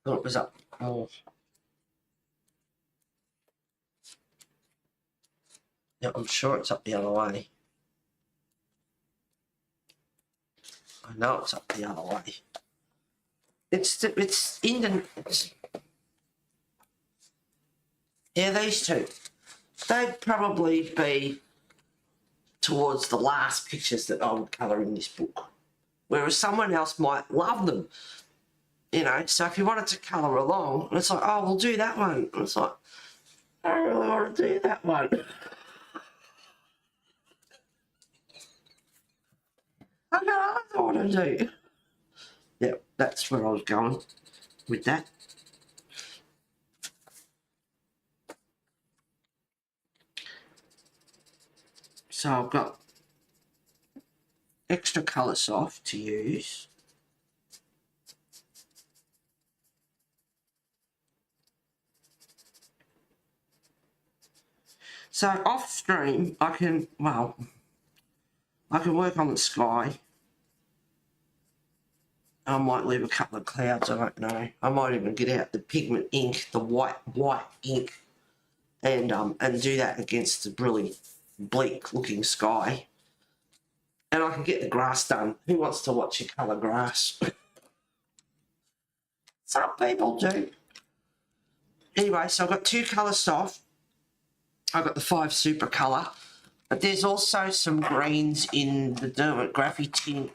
Thought it was up more. Yeah, I'm sure it's up the other way. I know it's up the other way. It's Indian. Yeah, these two. They'd probably be towards the last pictures that I would colour in this book. Whereas someone else might love them. You know, so if you wanted to colour along, it's like, oh, we'll do that one. And it's like, I don't really want to do that one. I got other want to do. Yeah. that's where I was going with that. So I've got extra colour soft to use. So off stream, I can work on the sky. I might leave a couple of clouds, I don't know. I might even get out the pigment ink, the white ink, and do that against the really bleak looking sky. And I can get the grass done. Who wants to watch you colour grass? Some people do. Anyway, so I've got 2 colour soft. I've got the 5 super colour. But there's also some greens in the Derwent Graphy tint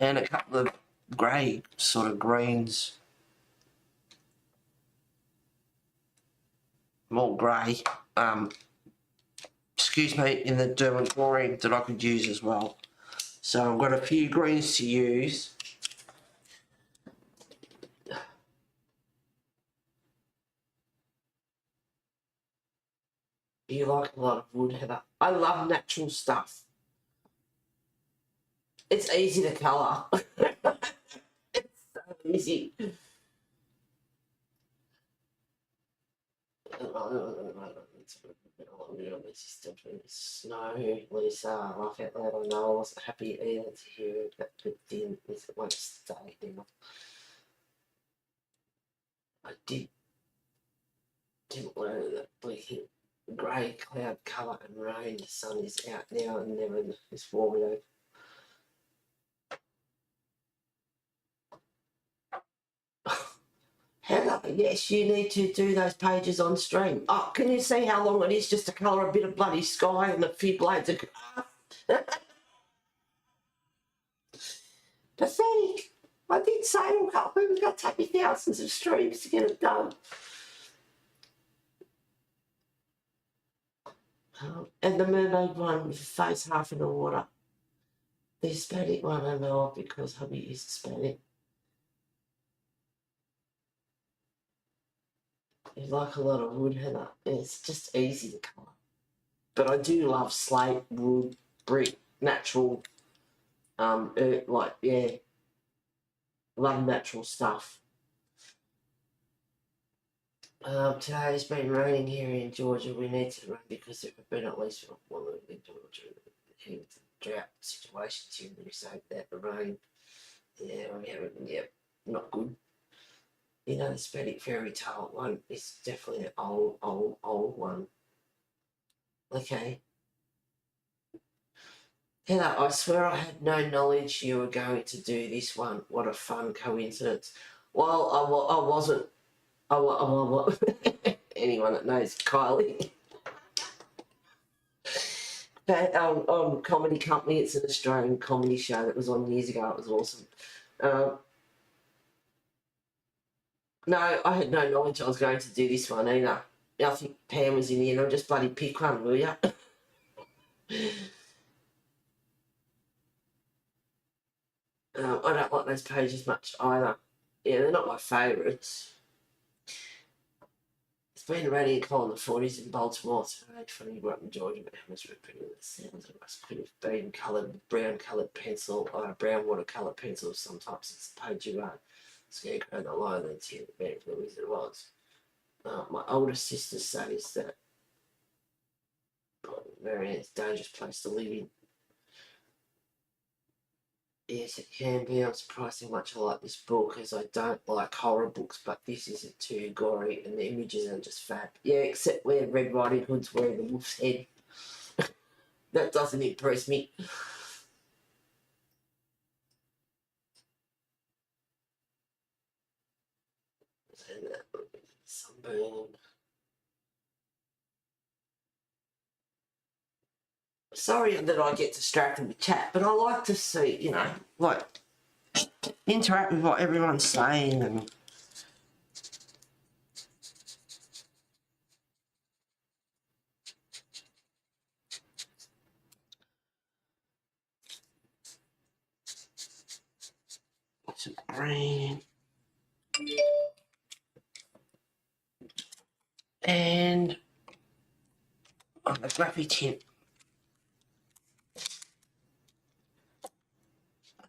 and a couple of grey sort of greens. More grey. Excuse me, in the Derwent Chlorine that I could use as well. So I've got a few greens to use. You like a lot of wood, Heather? I love natural stuff. It's easy to colour. It's so easy. Snow, Lisa, laugh out loud. I know I wasn't happy either to hear that, but then it won't stay now. I didn't learn that bleaking grey cloud colour and rain. The sun is out now and never is warm enough. Heather, yes, you need to do those pages on stream. Oh, can you see how long it is just to colour a bit of bloody sky and a few blades of grass? Pathetic. I did say we've got to take me thousands of streams to get it done. And the mermaid one with the face half in the water. The Hispanic one I know of because hubby is Hispanic. You like a lot of wood, Heather. It's just easy to colour. But I do love slate, wood, brick, natural, love natural stuff. Today's been raining here in Georgia. We need to rain because it has been at least one in Georgia. The drought situations here, we say that the rain. Yeah, we haven't. Yeah, not good. You know, the Hispanic fairy tale one is definitely an old one. Okay. Heather, I swear I had no knowledge you were going to do this one. What a fun coincidence. Well, I wasn't. Anyone that knows Kylie. But on Comedy Company, it's an Australian comedy show that was on years ago. It was awesome. No, I had no knowledge I was going to do this one either. I think Pam was in the end. I'll just bloody pick one, will ya? I don't like those pages much either. Yeah, they're not my favourites. It's been raining cold in the 40s in Baltimore today. Funny you grew up in Georgia, but how much repeating the sounds it must could have been coloured, brown coloured pencil, brown watercolour pencil. Sometimes it's the page you wrote. Scarecrow the line and tear the back for the wizard was. My older sister says that Marianne's a dangerous place to live in. Yes, it can be. I'm surprised how much I like this book, as I don't like horror books, but this isn't too gory and the images are just fab. Yeah, except where Red Riding Hood's wearing the wolf's head. That doesn't impress me. And sunburn. Sorry that I get distracted with chat, but I like to see, you know, like, interact with what everyone's saying and... Some green. And on the graphy tint.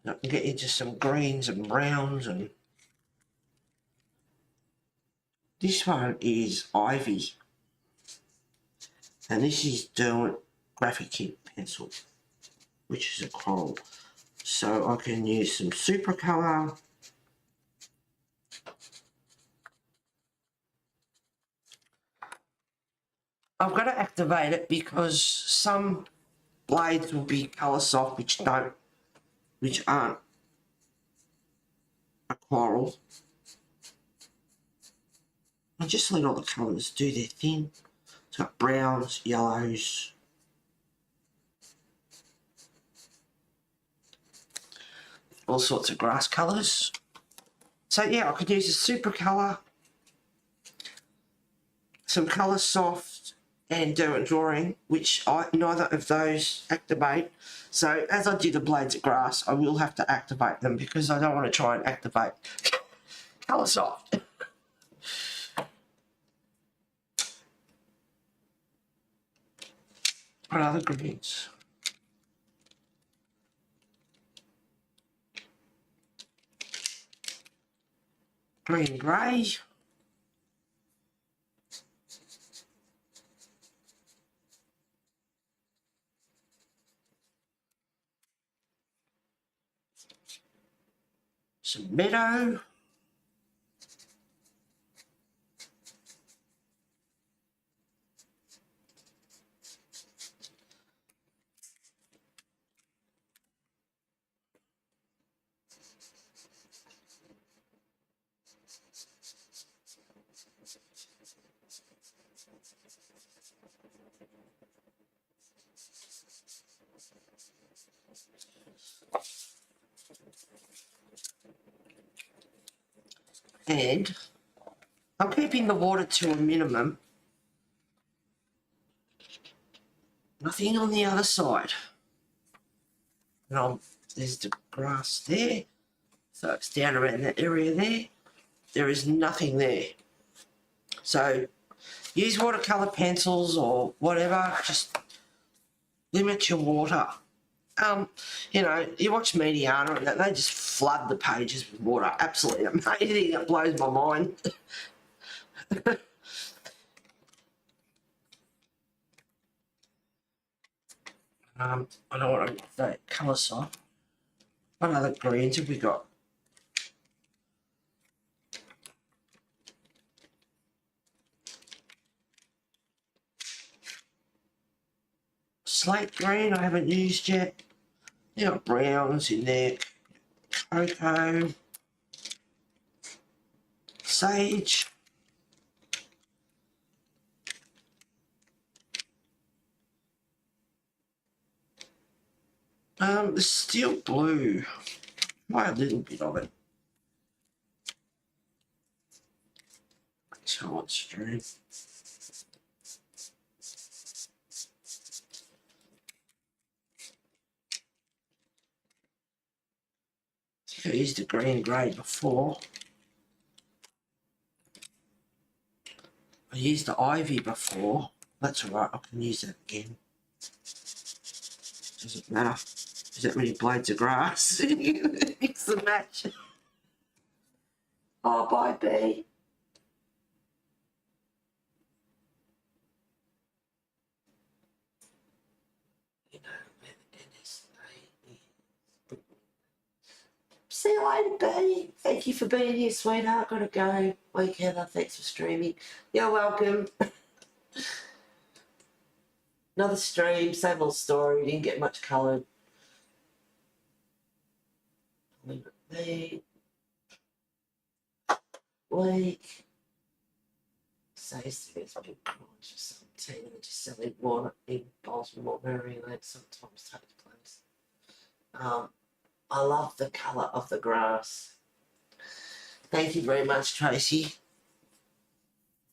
I can get into some greens and browns, and this one is Ivy, and this is Derwent graphic tint pencil, which is a coral. So I can use some super colour. I've got to activate it because some blades will be colour soft, which aren't a coral. I just let all the colours do their thing. It's got browns, yellows, all sorts of grass colours. So yeah, I could use a super colour, some colour soft, and Derwent drawing, which neither of those activate. So as I do the blades of grass, I will have to activate them because I don't want to try and activate colour soft. What other greens? Green grey. Some meadow. And I'm keeping the water to a minimum. Nothing on the other side. And there's the grass there. So it's down around that area there. There is nothing there. So use watercolour pencils or whatever. Just limit your water. You know, you watch Mediana and they just flood the pages with water. Absolutely amazing. It blows my mind. I don't want to make that colour soft. What other greens have we got? Slate green I haven't used yet. You got browns in there. Cocoa. Sage. The steel blue. Try a little bit of it. So it's through. I used the green grey before. I used the ivy before. That's alright, I can use that again. Doesn't matter. There's that many blades of grass. Mix and match. Oh, bye, bee. You know where the dentist is. See you later, bee. Thank you for being here, sweetheart. Gotta go. Wake Heather, thanks for streaming. You're welcome. Another stream, same old story. Didn't get much coloured. Leave it there. Week. Says there's big crunch or something, and just selling water in Baltimore, Maryland. Sometimes takes place. I love the colour of the grass. Thank you very much, Tracy.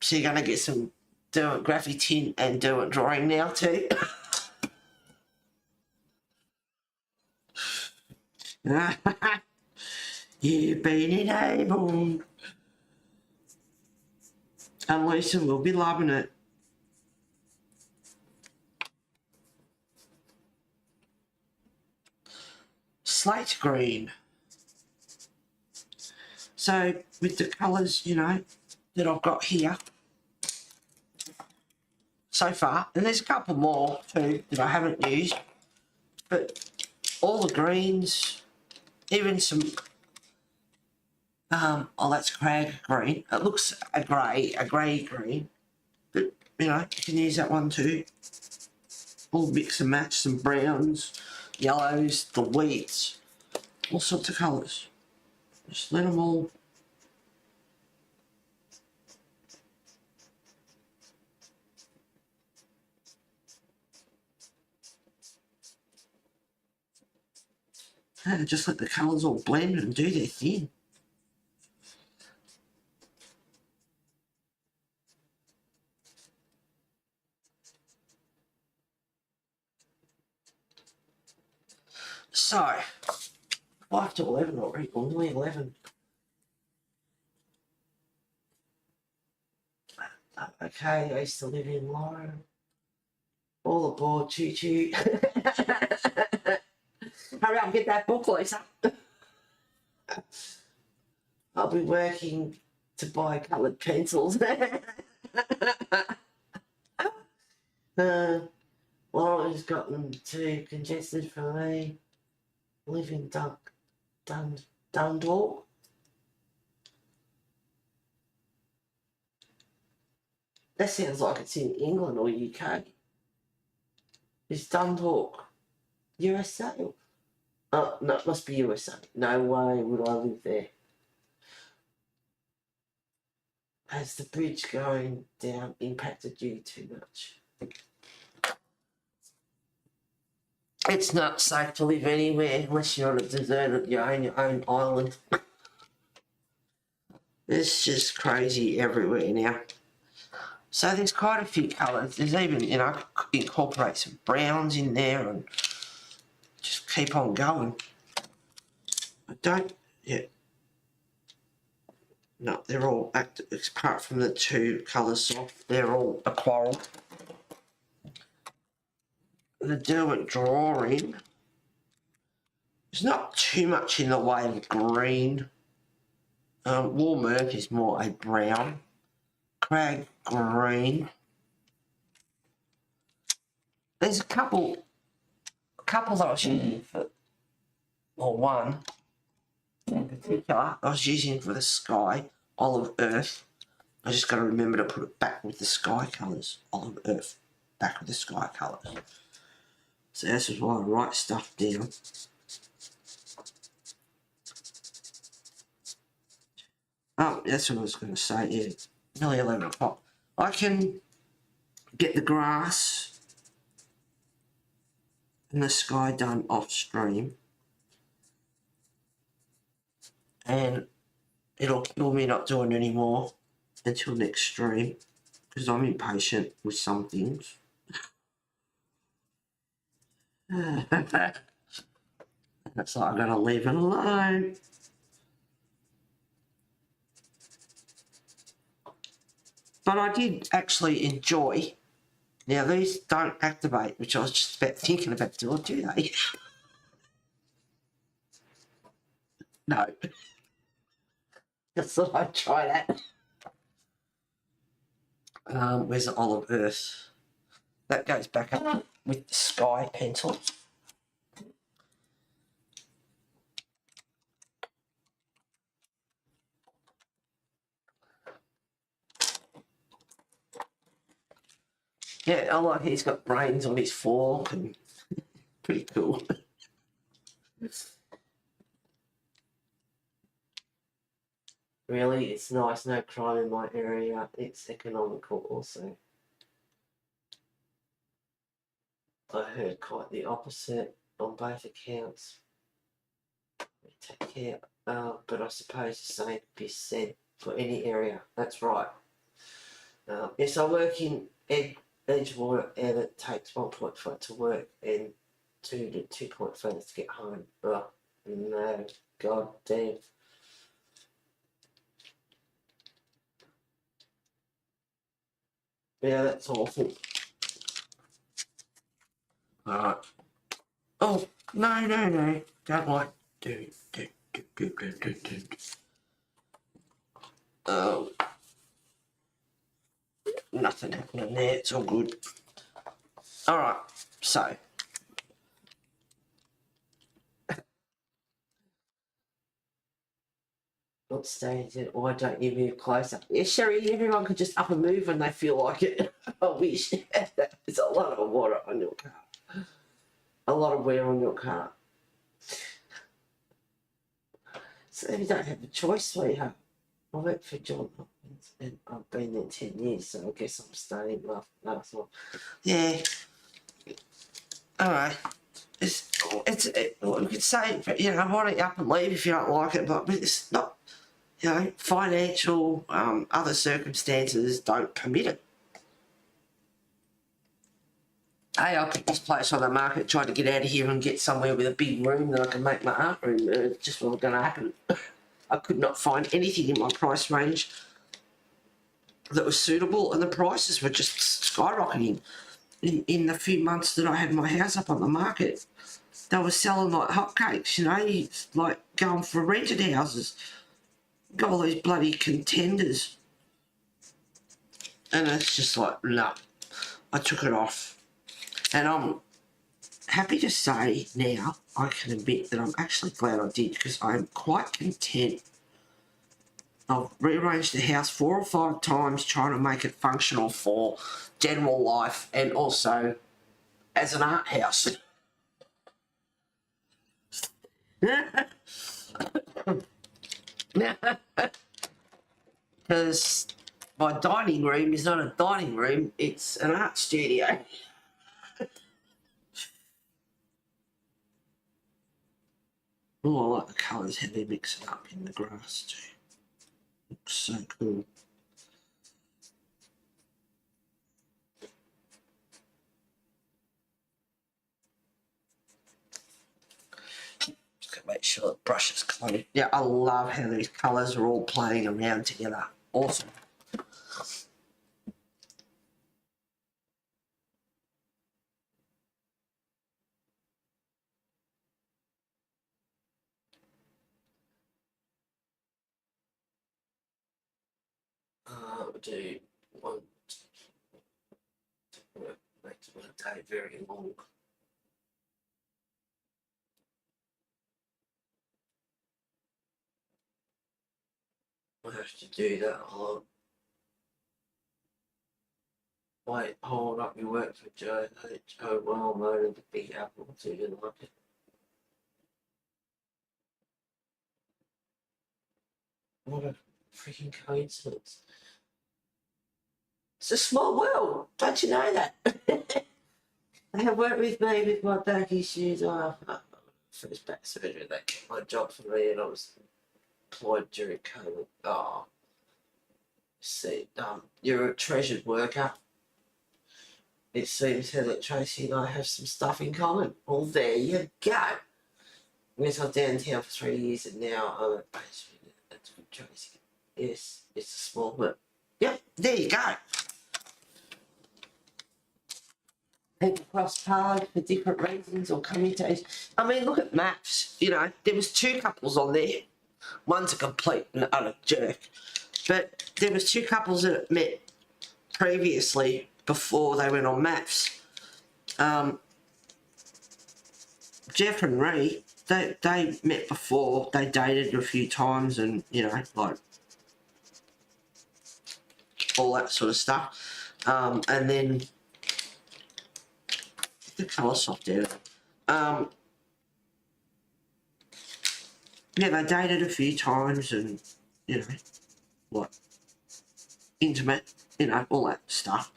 So you're going to get some Derwent graphic tint and Derwent drawing now too. You've been enabled. And Lisa will be loving it. Slate green. So with the colours, you know, that I've got here so far, and there's a couple more too that I haven't used, but all the greens, even some, oh that's crag green. It looks a grey green, but you know, you can use that one too. All mix and match, some browns, yellows, the wheats, all sorts of colours. Just let them all. Just let the colours all blend and do their thing. So, 5 to 11 already, only 11. Okay, I used to live in Lauren. All aboard, choo choo. Hurry up, get that book, Lisa. I'll be working to buy coloured pencils. Laura's gotten too congested for me. Live in Dundalk. That sounds like it's in England or UK. Is Dundalk USA? Oh, no, it must be USA. No way would I live there. Has the bridge going down impacted you too much? It's not safe to live anywhere unless you're on a deserted, you own your own island. It's just crazy everywhere now. So there's quite a few colours. There's even, you know, incorporate some browns in there and just keep on going. I don't, yeah. No, they're all, apart from the two colours soft, they're all a coral. The Derwent drawing, there's not too much in the way of green. Warm Earth is more a brown. Crag green. There's a couple that I was using for, or one in particular, I was using for the sky, olive earth. I just got to remember to put it back with the sky colours. Olive earth, back with the sky colours. So this is why I write stuff down. Oh, that's what I was going to say, yeah. Nearly 11 o'clock. I can get the grass and the sky done off stream. And it'll kill me not doing any more until next stream. Because I'm impatient with some things. That's like I'm going to leave it alone. But I did actually enjoy. Now these don't activate, which I was just about thinking about doing, do they? No. Just thought I'd try that. Where's the olive earth? That goes back up with the sky pencil. Yeah, I like he's got brains on his fork and pretty cool. Really, it's nice, no crime in my area. It's economical also. I heard quite the opposite on both accounts. Take care, but I suppose the same could be said for any area. That's right. Yes, I work in Edgewater and it takes 1.5 to work and 2 to 2.5 to get home. Oh, no, god damn. Yeah, that's awful. Alright. Oh, no. Don't like do. Oh, nothing happening there. It's all good. Alright, so. What stage it? Why don't you move closer? Yeah, Sherry, everyone could just up and move when they feel like it. I wish. There's a lot of water on your car. A lot of wear on your car. So you don't have a choice, sweetheart. I work for John Hopkins and I've been there 10 years, so I guess I'm staying last one. Yeah. Alright. We could say, you know, why don't you up and leave if you don't like it, but it's not, you know, financial, other circumstances don't permit it. Hey, I put this place on the market, tried to get out of here and get somewhere with a big room that I can make my art room. It just wasn't going to happen. I could not find anything in my price range that was suitable, and the prices were just skyrocketing. In the few months that I had my house up on the market, they were selling like hotcakes, you know, like going for rented houses. Got all these bloody contenders. And it's just like, no, I took it off. And I'm happy to say now, I can admit that I'm actually glad I did, because I'm quite content. I've rearranged the house 4 or 5 times trying to make it functional for general life and also as an art house. Because my dining room is not a dining room, it's an art studio. Oh, I like the colours, how they mix it up in the grass too. Looks so cool. Just gotta make sure the brush is clean. Yeah, I love how these colours are all playing around together. Awesome. We'll do one, makes one day very long. We'll have to do that a lot. Wait, hold up, you work for Joe Well Motor, the Big Apple, so you didn't like it. What a freaking coincidence. It's a small world, don't you know that? They have worked with me with my back issues. First back surgery, they kept my job for me and I was employed during COVID. Oh, see, you're a treasured worker. It seems that Tracy and I have some stuff in common. Well, there you go. I was downtown for 3 years and now I'm at basement. That's good, Tracy. Yes, it's a small but yep, there you go. People cross paths for different reasons or come into. I mean, look at maps. You know, there was 2 couples on there. One's a complete and utter jerk, but there was 2 couples that met previously before they went on maps. Jeff and Ree, they met before. They dated a few times, and you know, like all that sort of stuff. And then the colour soft out. Yeah, they dated a few times, and you know, like intimate, you know, all that stuff.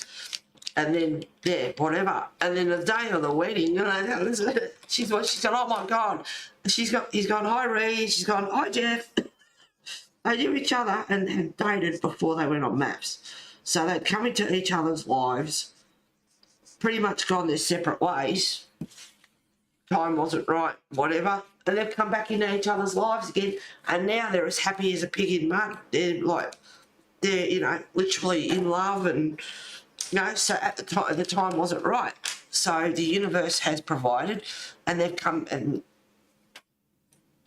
And then, yeah, whatever. And then the day of the wedding, you know, she's gone, oh my God. He's gone, hi Ree. She's gone, hi Jeff. They knew each other and had dated before they went on maps. So they'd come into each other's lives, pretty much gone their separate ways. Time wasn't right, whatever. And they've come back into each other's lives again. And now they're as happy as a pig in mud. They're like, they're, you know, literally in love and No, so at the time wasn't right. So the universe has provided, and they've come and,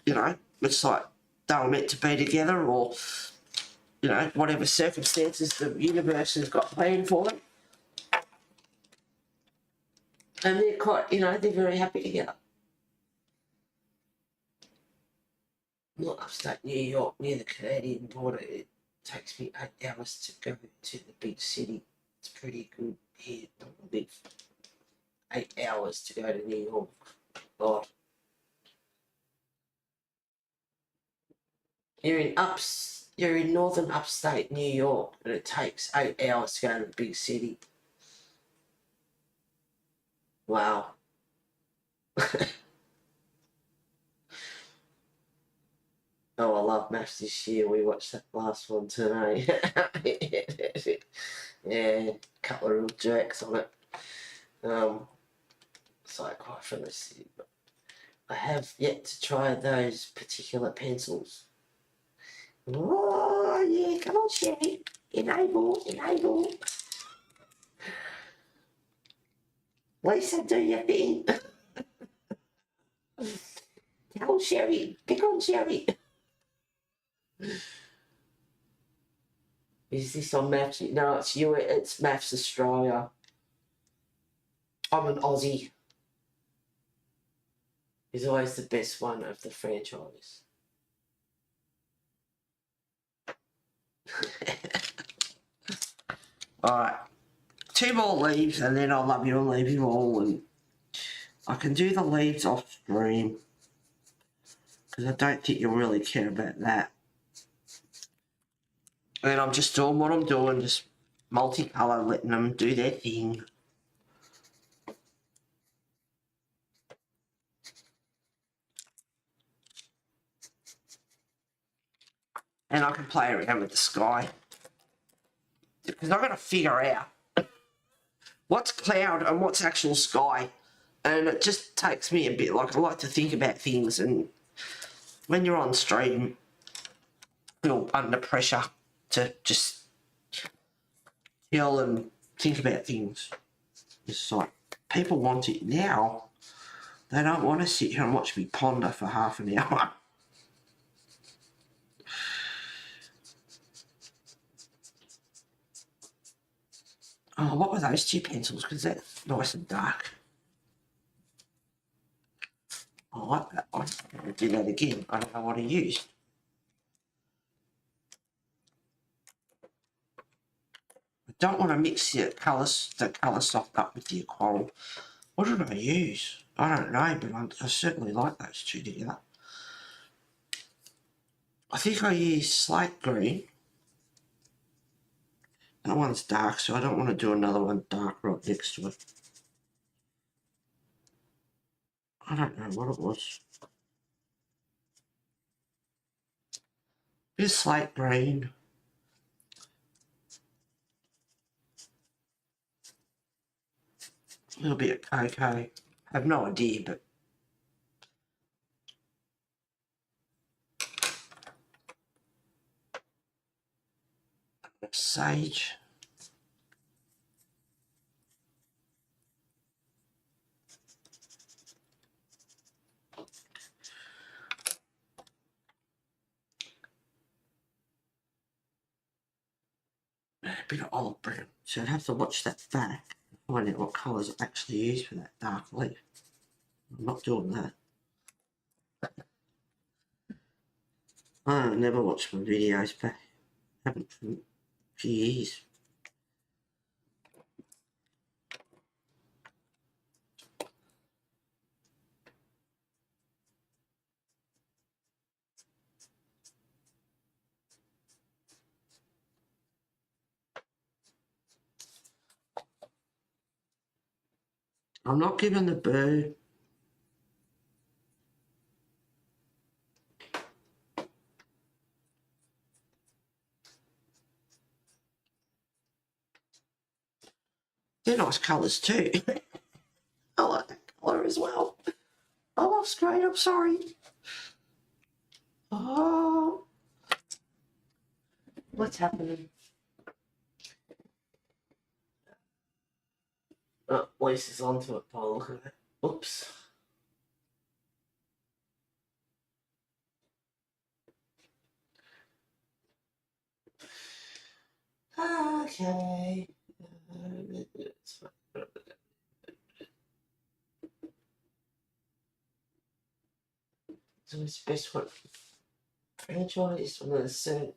you know, it's like they were meant to be together, or, you know, whatever circumstances the universe has got planned for them. And they're quite, you know, they're very happy together. Not upstate New York, near the Canadian border. It takes me 8 hours to go to the big city. It's pretty good here. I live 8 hours to go to New York. God. You're in northern upstate New York, and it takes 8 hours to go to the big city. Wow. Oh, I love maths this year. We watched that last one today. Yeah, a couple of real jerks on it. So quite from the city, but I have yet to try those particular pencils. Oh yeah, come on, Sherry. Enable. Lisa, do your thing. Tell Sherry. Pick on Sherry. Is this on Maths? No, it's you. It's Maths Australia. I'm an Aussie. He's always the best one of the franchise. Alright. 2 more leaves and then I'll love you and leave you all, and I can do the leaves off stream because I don't think you'll really care about that. And then I'm just doing what I'm doing, just multicolour, letting them do their thing. And I can play around with the sky. Because I've got to figure out what's cloud and what's actual sky. And it just takes me a bit, like, I like to think about things, and when you're on stream, feel under pressure to just chill and think about things. It's like, people want it now. They don't want to sit here and watch me ponder for half an hour. Oh, what were those 2 pencils? Because they're nice and dark. I like that one. I'll do that again. I don't know what to use. I don't want to mix the colour soft up with the aquarelle. What did I use? I don't know, but I certainly like those 2 together. I think I used slate green. That one's dark, so I don't want to do another one dark right next to it. I don't know what it was. Bit slate green. A little bit of cocoa. I have no idea, but sage. A bit of olive brown. So I'd have to watch that back and find out what colours I actually use for that dark leaf. I'm not doing that. I never watched my videos back. Haven't for a few years. I'm not giving the bird. They're nice colours too. I like that colour as well. I'm off screen, I'm sorry. Oh, what's happening? Oh, Lisa's onto it, Paul. Look at that. Oops. Okay. So it's best one. Franchise from the certain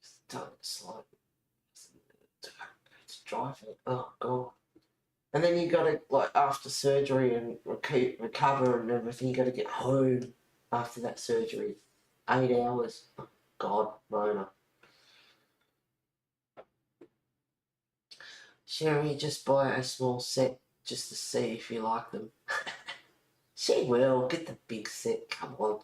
start slide. It's driving. Oh god. And then you gotta like after surgery and recover and everything, you gotta get home after that surgery. 8 hours. Oh, god, Mona. Sherry, just buy a small set just to see if you like them. She will. Get the big set. Come on.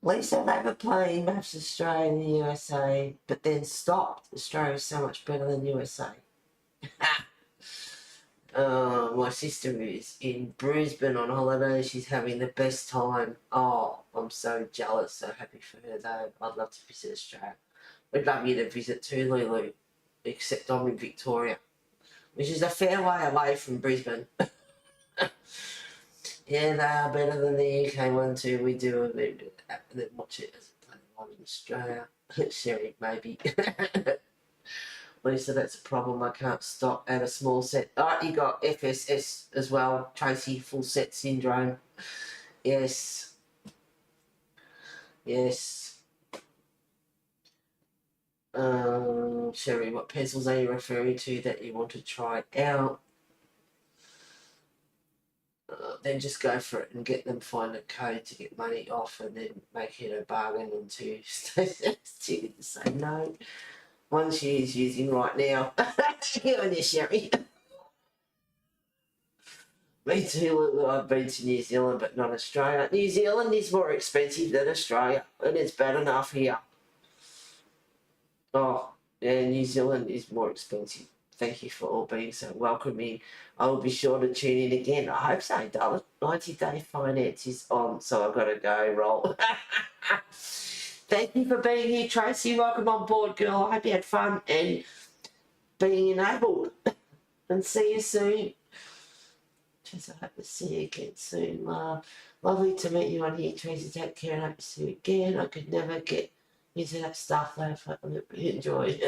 Lisa, they were playing Maps Australia and the USA, but then stopped. Australia's so much better than USA. My sister is in Brisbane on holiday. She's having the best time. Oh, I'm so jealous. So happy for her, though. I'd love to visit Australia. We'd love you to visit too, Lulu. Except I'm in Victoria, which is a fair way away from Brisbane. Yeah, they are better than the UK one too. We do a bit then watch it as a bloody one in Australia. Sherry, maybe. Lisa, that's a problem. I can't stop at a small set. Alright, you got FSS as well. Tracy, full set syndrome. Yes. Yes. Sherry, what pencils are you referring to that you want to try out? Then just go for it and get them, find a code to get money off and then make it a bargain and two to say no. One she is using right now. You and your Sherry. Me too, I've been to New Zealand but not Australia. New Zealand is more expensive than Australia and it's bad enough here. Oh, yeah, New Zealand is more expensive. Thank you for all being so welcoming. I will be sure to tune in again. I hope so, darling. 90-day finance is on, so I've got to go roll. Thank you for being here, Tracy. Welcome on board, girl. I hope you had fun and being enabled. And see you soon. Tracy, I hope to see you again soon, love. Lovely to meet you on here, Tracy. Take care and I hope to see you again. I could never get into that stuff, though. Enjoy.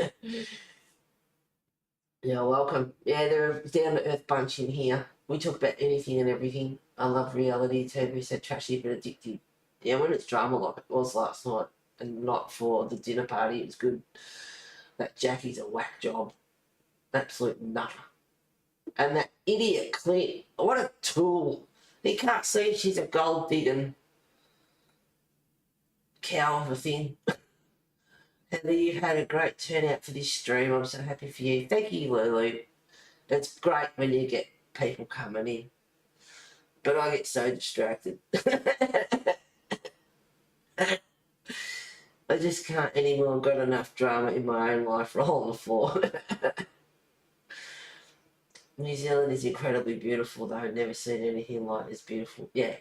Yeah, welcome. Yeah, they're a down-to-earth bunch in here. We talk about anything and everything. I love reality TV, so trashy but addictive. Yeah, when it's drama like it was last night, and not for the dinner party, it was good. That Jackie's a whack job. Absolute nutter. And that idiot Clint, what a tool. He can't see she's a gold digging cow of a thing. Heather, you've had a great turnout for this stream. I'm so happy for you. Thank you, Lulu. It's great when you get people coming in. But I get so distracted. I just can't anymore. I've got enough drama in my own life roll on the floor. New Zealand is incredibly beautiful, though. I've never seen anything like this beautiful. Yeah.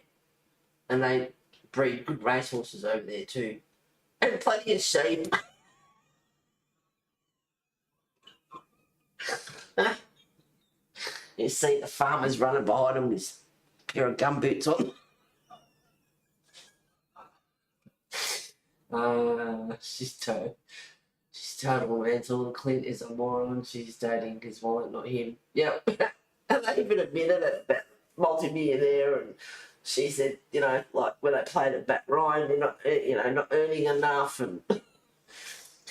And they breed good racehorses over there, too. And plenty of sheep. You see the farmers running behind them with a pair of gumboots on. She's total mental. Clint is a moron. She's dating his wallet, not him. Yep. And they even admitted it, that multi-millionaire, and she said, you know, like when they played at Bat Ryan, they're not, you know, not earning enough, and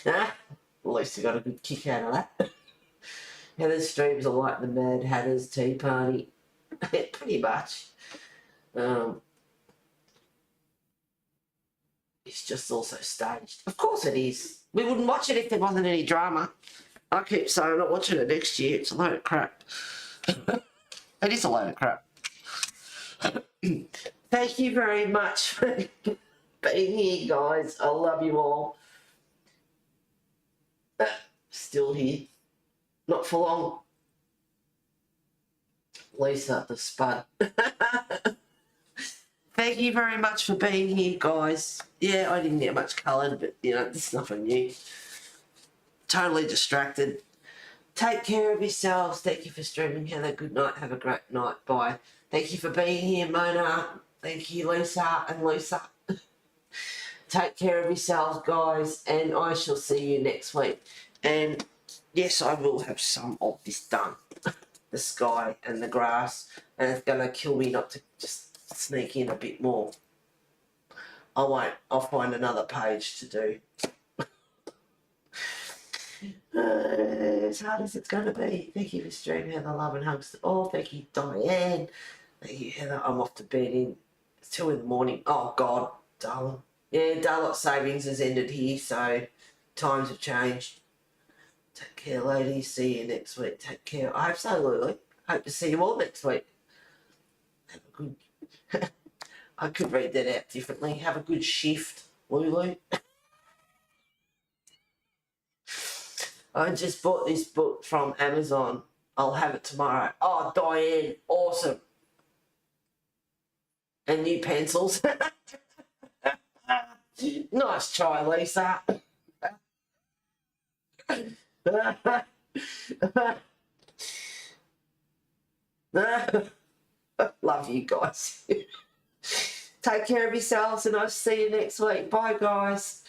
at least they got a good kick out of that. Heather's streams are like the Mad Hatter's Tea Party. Pretty much. It's just also staged. Of course it is. We wouldn't watch it if there wasn't any drama. I keep saying I'm not watching it next year. It's a load of crap. It is a load of crap. Thank you very much for being here, guys. I love you all. Still here. Not for long. Lisa, the spud. Thank you very much for being here, guys. Yeah, I didn't get much coloured, but, you know, there's nothing new. Totally distracted. Take care of yourselves. Thank you for streaming, Heather. Good night. Have a great night. Bye. Thank you for being here, Mona. Thank you, Lisa and Lisa. Take care of yourselves, guys, and I shall see you next week. And yes, I will have some of this done. The sky and the grass, and it's going to kill me not to just sneak in a bit more. I won't. I'll find another page to do. As hard as it's going to be. Thank you for streaming, Heather. Love and hugs to all. Thank you, Diane. Thank you, Heather. I'm off to bed in. It's 2 in the morning. Oh, God, darling. Yeah, daylight savings has ended here, so times have changed. Take care, ladies. See you next week. Take care. I hope so, Lulu. Hope to see you all next week. Have a good... I could read that out differently. Have a good shift, Lulu. I just bought this book from Amazon. I'll have it tomorrow. Oh, Diane, awesome. And new pencils. Nice try, Lisa. Love you guys. Take care of yourselves and I'll see you next week. Bye, guys.